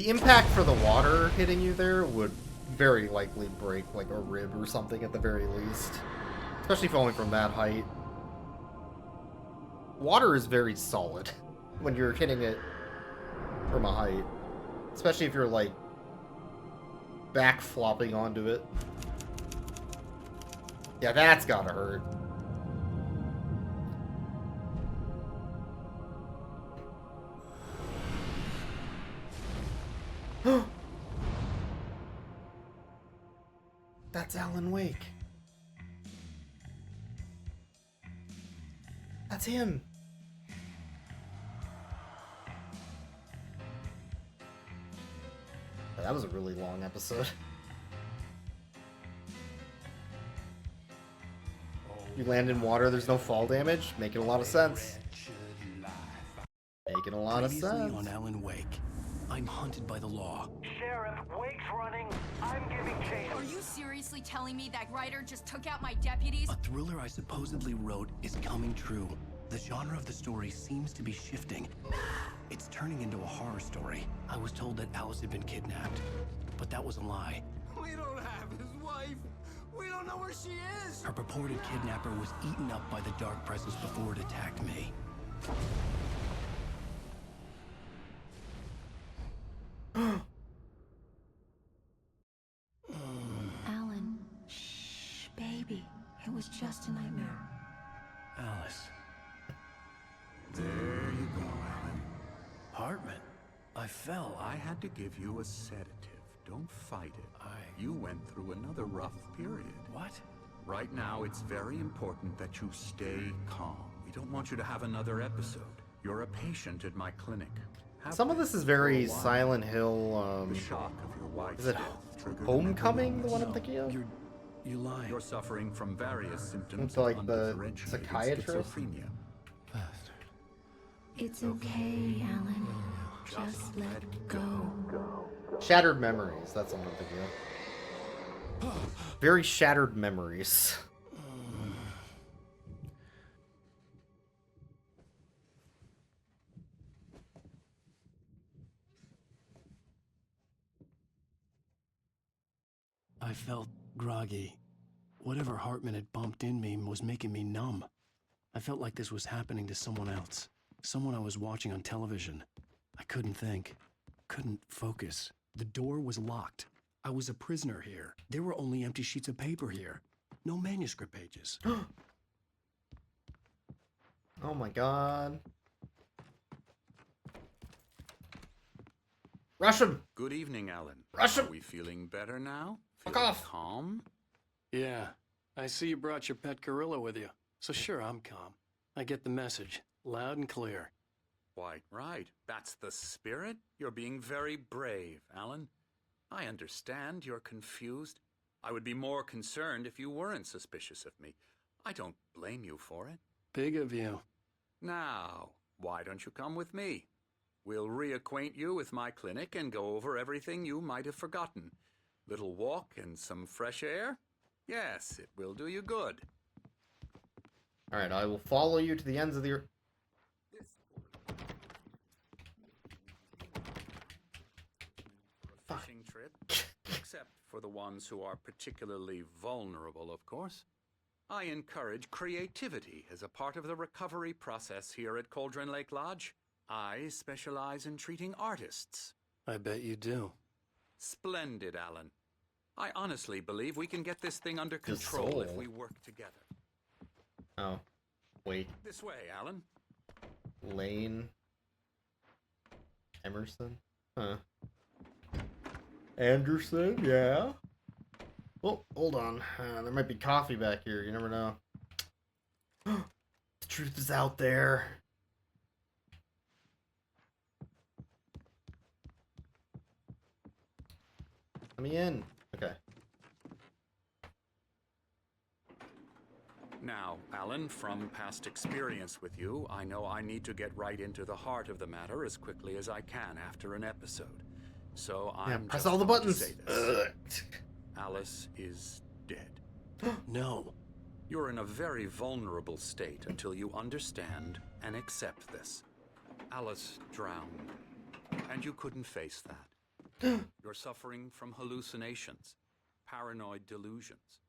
The impact for the water hitting you there would very likely break like a rib or something at the very least. Especially falling from that height. Water is very solid when you're hitting it from a height. Especially if you're like back flopping onto it. Yeah, that's gotta hurt. That's Alan Wake. That's him. That was a really long episode. You land in water, there's no fall damage. Making a lot of sense. Making a lot of sense. On Alan Wake, I'm hunted by the law. Sheriff, Wake's running. I'm giving chase. Are you seriously telling me that writer just took out my deputies? A thriller I supposedly wrote is coming true. The genre of the story seems to be shifting. It's turning into a horror story. I was told that Alice had been kidnapped, but that was a lie. We don't have his wife. We don't know where she is. Her purported kidnapper was eaten up by the dark presence before it attacked me. Alan, shh, baby. It was just a nightmare. Alice. There you go, Alan. Hartman, I fell. I had to give you a sedative. Don't fight it. You went through another rough period. What? Right now, it's very important that you stay calm. We don't want you to have another episode. You're a patient at my clinic. Some of this is very Silent Hill. The shock of your wife's Is it death triggered Homecoming, the one I'm thinking of? You lie. You're suffering from various symptoms It's like of the undifferentiated psychiatrist? schizophrenia. It's okay, Alan. Just let go. Shattered memories, that's what I'm thinking of. Very shattered memories. I felt groggy. Whatever Hartman had bumped in me was making me numb. I felt like this was happening to someone else. Someone I was watching on television. I couldn't think. Couldn't focus. The door was locked. I was a prisoner here. There were only empty sheets of paper here. No manuscript pages. Oh my god. Rush him! Good evening, Alan. Rush him! Are we feeling better now? Fuck Feeling off! Calm? Yeah, I see you brought your pet gorilla with you. So sure, I'm calm. I get the message, loud and clear. Quite right. That's the spirit. You're being very brave, Alan. I understand you're confused. I would be more concerned if you weren't suspicious of me. I don't blame you for it. Big of you. Now, why don't you come with me? We'll reacquaint you with my clinic and go over everything you might have forgotten. Little walk and some fresh air? Yes, it will do you good. Alright, I will follow you to the ends of the earth. For a fishing trip, except for the ones who are particularly vulnerable, of course. I encourage creativity as a part of the recovery process here at Cauldron Lake Lodge. I specialize in treating artists. I bet you do. Splendid, Alan. I honestly believe we can get this thing under control if we work together. Oh. Wait. This way, Alan. Lane. Emerson? Huh. Anderson, yeah. Oh, hold on. There might be coffee back here. You never know. The truth is out there. Let me in. Okay. Now, Alan, from past experience with you, I know I need to get right into the heart of the matter as quickly as I can after an episode. So I'm press just all the going to buttons. say this. Alice is dead. No. You're in a very vulnerable state until you understand and accept this. Alice drowned, and you couldn't face that. You're suffering from hallucinations, paranoid delusions,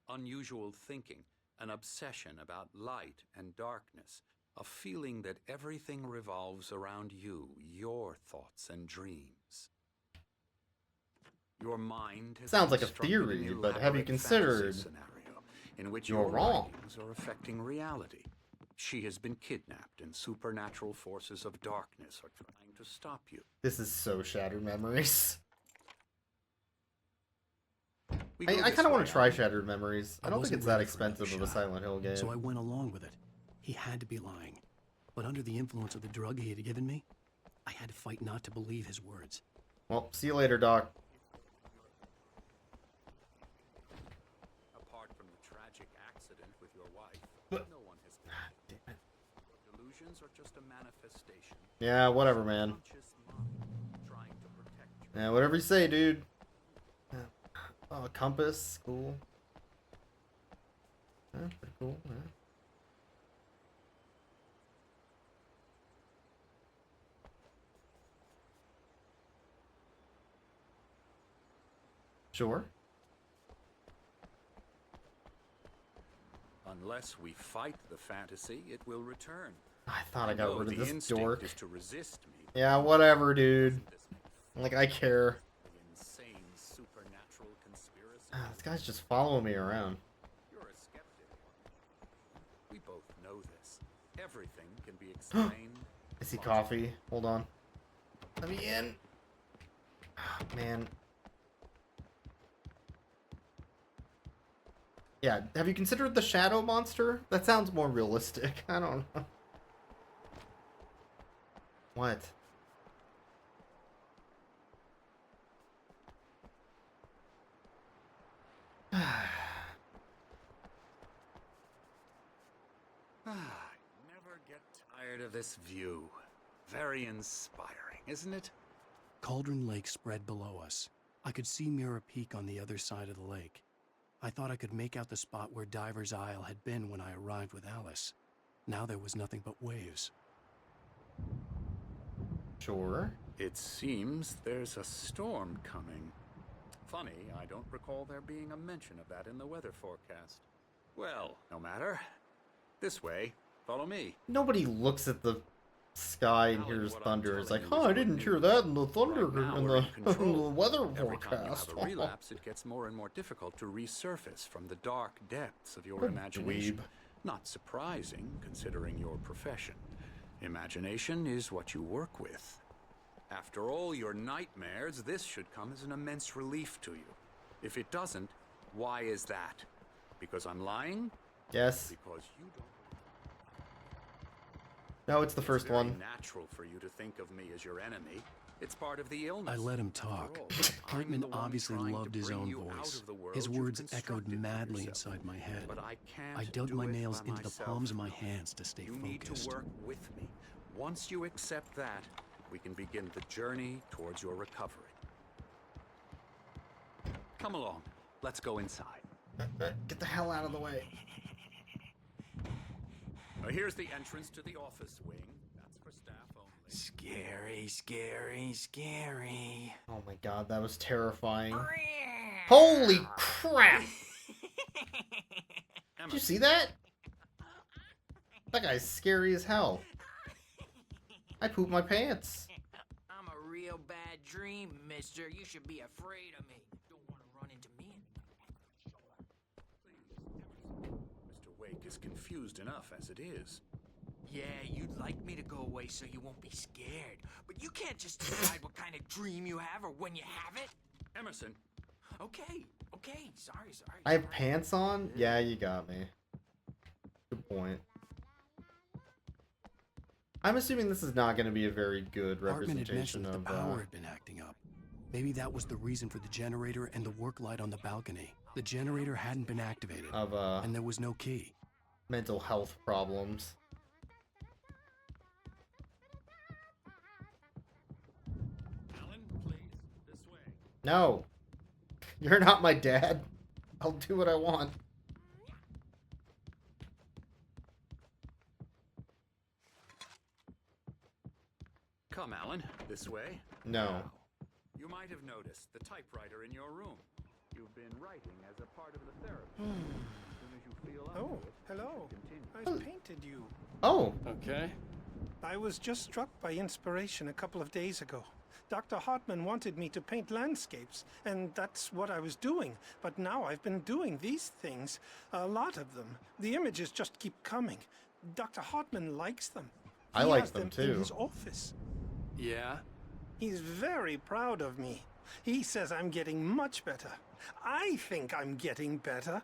unusual thinking, an obsession about light and darkness, a feeling that everything revolves around you, your thoughts and dreams. Your mind has Sounds like a constructed an theory, but have you elaborate considered fantasy scenario in which you're your wrong? writings are affecting reality. She has been kidnapped, and supernatural forces of darkness are trying to stop you. This is so Shattered Memories. We go I this kind of want way, to try Alan. Shattered Memories. I don't think wasn't it's that ready for another expensive of a shot, Silent Hill game. So I went along with it. He had to be lying. But under the influence of the drug he had given me, I had to fight not to believe his words. Well, see you later, Doc. Apart from the tragic accident with your wife, no one has been. Damn it. Delusions are just a manifestation. Yeah, whatever, man. Conscious mind trying to protect you. Yeah, whatever you say, dude. Oh, compass, cool. Yeah, pretty cool. Yeah. Sure. Unless we fight the fantasy, it will return. I thought I got know rid of the this instinct dork. is to resist me. Yeah, whatever, dude. Doesn't this make Like, I care. the insane supernatural conspiracy? This guy's just following me around. You're a skeptic. We both know this. Everything can be explained. I see coffee. Hold on. Let me in. Man. Yeah, have you considered the shadow monster? That sounds more realistic. I don't know. What? Never get tired of this view. Very inspiring, isn't it? Cauldron Lake spread below us. I could see Mirror Peak on the other side of the lake. I thought I could make out the spot where Diver's Isle had been when I arrived with Alice. Now there was nothing but waves. Sure. It seems there's a storm coming. Funny, I don't recall there being a mention of that in the weather forecast. Well, no matter. This way. Follow me. Nobody looks at the sky and hears what I'm thunder. It's like, telling you huh, is I good didn't hear news. that in the thunder Right now in we're in the, control. the weather Every time you forecast. have a relapse, it gets more and more difficult to resurface from the dark depths of your What a imagination. dweeb. Not surprising, considering your profession. Imagination is what you work with. After all your nightmares, this should come as an immense relief to you. If it doesn't, why is that? Because I'm lying? Yes. Because you don't. No, it's the first It's very one. natural for you to think of me as your enemy. It's part of the illness. I let him After talk. all, I'm Hartman the one obviously trying to loved his bring own you out voice. of the world His you've words echoed constructed for madly yourself. inside my head. But I can't I dug do my it nails by into the myself. palms of my hands to stay You need to focused. work with me. Once you accept that, we can begin the journey towards your recovery. Come along. Let's go inside. Get the hell out of the way. Now, here's the entrance to the office wing. That's for staff only. Scary, scary, scary. Oh my god, that was terrifying. Holy crap! Did you see that? That guy's scary as hell. I pooped my pants. I'm a real bad dream, mister. You should be afraid of me. Don't want to run into me. Mr. Wake is confused enough as it is. Yeah, you'd like me to go away so you won't be scared. But you can't just decide what kind of dream you have or when you have it. Emerson. Okay. Sorry. I have pants on? Yeah, you got me. Good point. I'm assuming this is not going to be a very good Hartman had representation mentioned that the of power had been acting up. Maybe that was the reason for the generator and the work light on the balcony. The generator hadn't been activated, and there was no key. Mental health problems. Alan, please, this way. No. You're not my dad. I'll do what I want. Come, Alan, this way. No. Now, You might have noticed the typewriter in your room. You've been writing as a part of the therapy. As soon as you feel up Oh, to it, hello. continue. I painted you. Oh. Okay. I was just struck by inspiration a couple of days ago. Dr. Hartman wanted me to paint landscapes, and that's what I was doing. But now I've been doing these things, a lot of them. The images just keep coming. Dr. Hartman likes them. I He like has them in too. his office. Yeah? He's very proud of me. He says I'm getting much better. I think I'm getting better.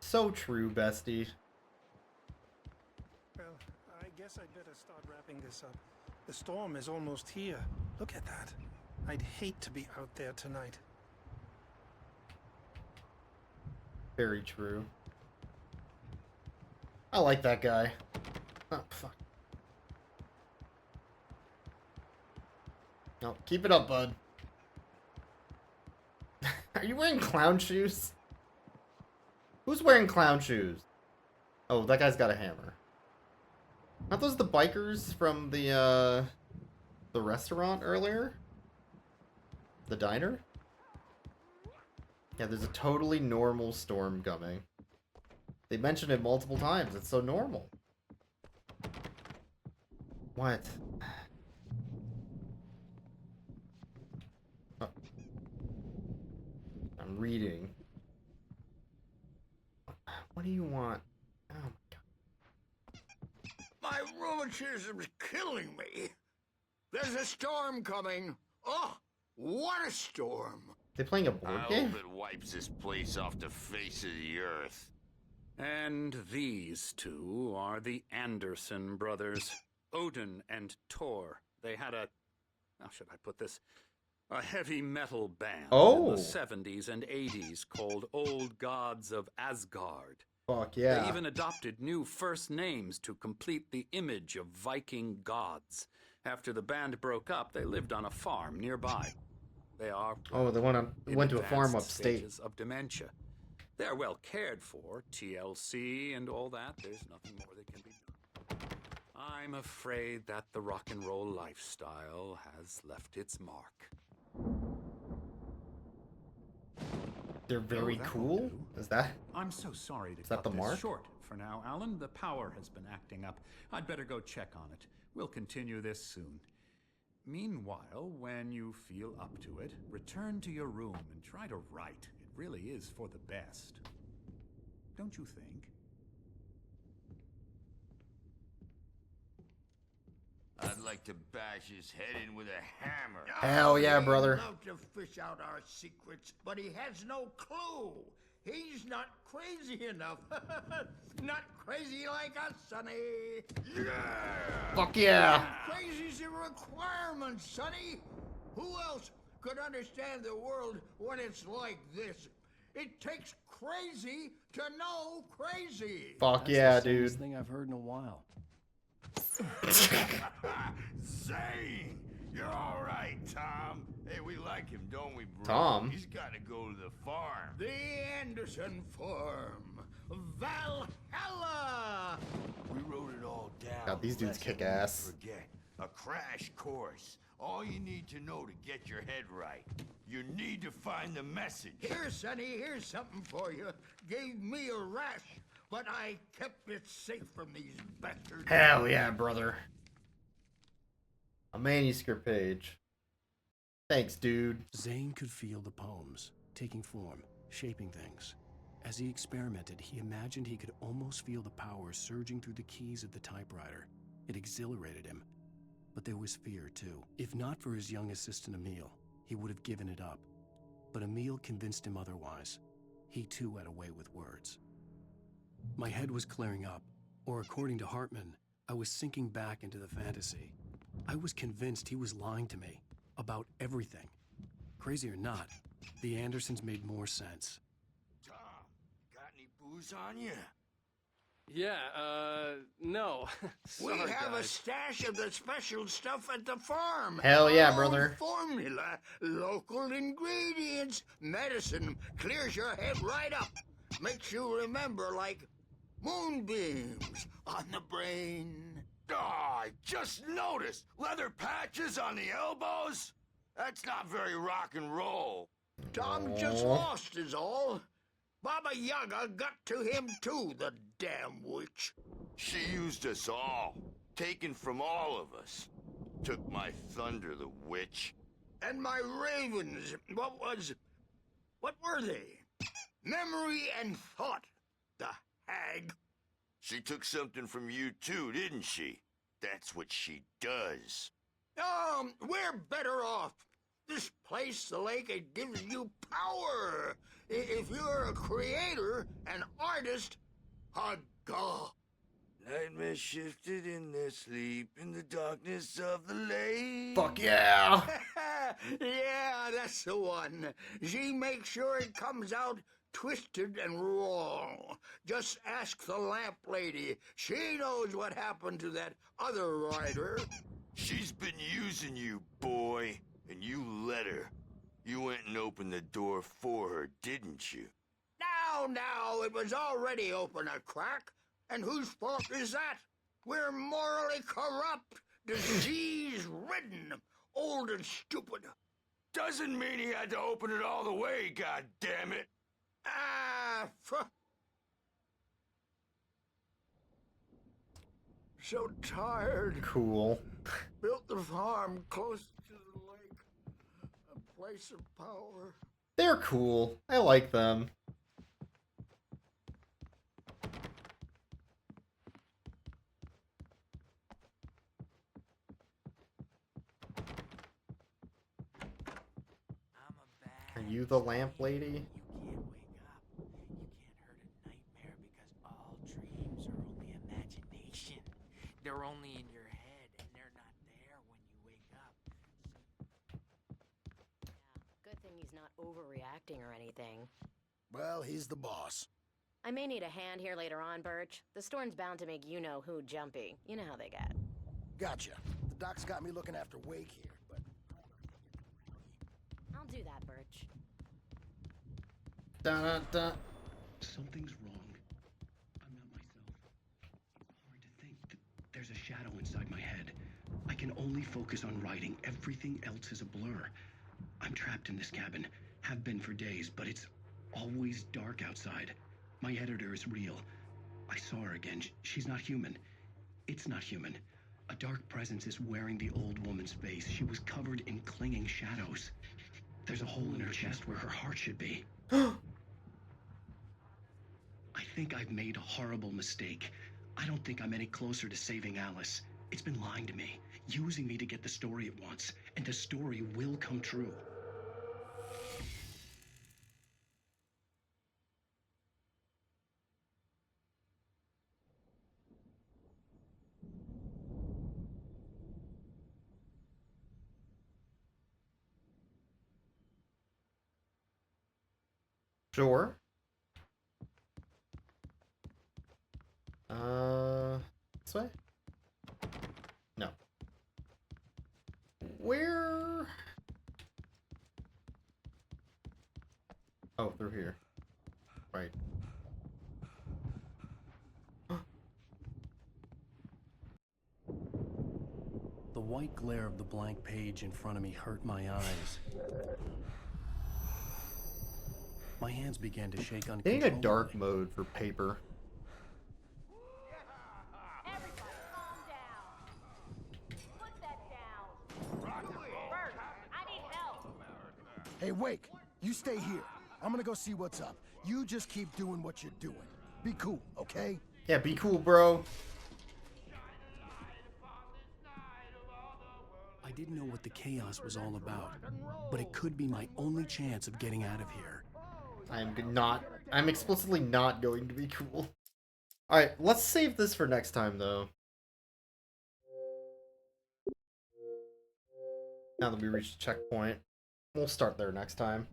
So true, bestie. Well, I guess I'd better start wrapping this up. The storm is almost here. Look at that. I'd hate to be out there tonight. Very true. I like that guy. Oh, fuck. No, keep it up, bud. Are you wearing clown shoes? Who's wearing clown shoes? Oh, that guy's got a hammer. Aren't those the bikers from the restaurant earlier? The diner? Yeah, there's a totally normal storm coming. They mentioned it multiple times. It's so normal. What? Oh. I'm reading. What do you want? Oh my god. My rheumatism's killing me. There's a storm coming. Oh, what a storm. They playing a board I game? hope it wipes this place off the face of the earth. And these two are the Anderson brothers, Odin and Thor. They had a, how should I put this? A heavy metal band in the 70s and 80s called Old Gods of Asgard. Fuck yeah. They even adopted new first names to complete the image of Viking gods. After the band broke up, they lived on a farm nearby. They are went to a farm advanced upstate. stages of dementia. They're well cared for, TLC and all that. There's nothing more that can be done. I'm afraid that the rock and roll lifestyle has left its mark. They're very that cool? Is that? I'm so sorry to Is that cut the this mark? short for now, Alan. The power has been acting up. I'd better go check on it. We'll continue this soon. Meanwhile, when you feel up to it, return to your room and try to write. It really is for the best. Don't you think? I'd like to bash his head in with a hammer. Hell yeah, brother. He'd love to fish out our secrets, but he has no clue. He's not crazy enough. Not crazy like us, Sonny. Yeah! Fuck yeah. Crazy's a requirement, Sonny. Who else could understand the world when it's like this? It takes crazy to know crazy. Fuck That's yeah, the saddest dude. thing I've heard in a while. Zane! You're all right, Tom. Hey, we like him, don't we, bro? Tom? He's got to go to the farm. The Anderson Farm. Valhalla! We wrote it all down. God, these dudes Lesson kick you ass. Forget. A crash course. All you need to know to get your head right. You need to find the message. Here, Sonny, here's something for you. Gave me a rash, but I kept it safe from these bastards. Hell yeah, brother. A manuscript page. Thanks, dude. Zane could feel the poems, taking form, shaping things. As he experimented, he imagined he could almost feel the power surging through the keys of the typewriter. It exhilarated him. But there was fear, too. If not for his young assistant Emil, he would have given it up. But Emil convinced him otherwise. He too had a way with words. My head was clearing up, or according to Hartman, I was sinking back into the fantasy. I was convinced he was lying to me about everything. Crazy or not, the Andersons made more sense. Tom, got any booze on you? Yeah, no. We have a stash of the special stuff at the farm. Hell yeah, Our own brother. Formula, local ingredients, medicine, clears your head right up. Makes you remember like moonbeams on the brain. Oh, I just noticed. Leather patches on the elbows? That's not very rock and roll. Tom just Aw. lost is all. Baba Yaga got to him too, the damn witch. She used us all, taken from all of us. Took my thunder, the witch. And my ravens, what were they? Memory and thought, the hag. She took something from you too, didn't she? That's what she does. We're better off. This place, the lake, it gives you power. If you're a creator, an artist, a god. Nightmare shifted in their sleep in the darkness of the lake. Fuck yeah! Yeah, that's the one. She makes sure it comes out twisted and wrong. Just ask the lamp lady. She knows what happened to that other rider. She's been using you, boy, and you let her. You went and opened the door for her, didn't you? Now, it was already open a crack. And whose fault is that? We're morally corrupt, disease-ridden, old and stupid. Doesn't mean he had to open it all the way, goddammit. So tired. Cool. Built the farm close to the lake. A place of power. They're cool. I like them. Are you the lamp lady? Dreams are only imagination. They're only in your head, and they're not there when you wake up. Good thing he's not overreacting or anything. Well, he's the boss. I may need a hand here later on, Birch. The storm's bound to make you-know-who jumpy. You know how they get. Gotcha. The doc's got me looking after Wake here, but... I'll do that, Birch. Da-da-da. Something's wrong. I'm not myself. It's hard to think that there's a shadow inside my head. I can only focus on writing. Everything else is a blur. I'm trapped in this cabin. Have been for days, but it's always dark outside. My editor is real. I saw her again. She's not human. It's not human. A dark presence is wearing the old woman's face. She was covered in clinging shadows. There's a hole in her chest where her heart should be. I think I've made a horrible mistake. I don't think I'm any closer to saving Alice. It's been lying to me, using me to get the story it wants, and the story will come true. Sure. This way? No. Where? Oh, through here. Right. The white glare of the blank page in front of me hurt my eyes. My hands began to shake They need uncontrollably. a dark mode for paper. Hey, Wake, you stay here. I'm gonna go see what's up. You just keep doing what you're doing. Be cool, okay? Yeah, be cool, bro. I didn't know what the chaos was all about, but it could be my only chance of getting out of here. I'm explicitly not going to be cool. Alright, let's save this for next time, though. Now that we reached the checkpoint, we'll start there next time.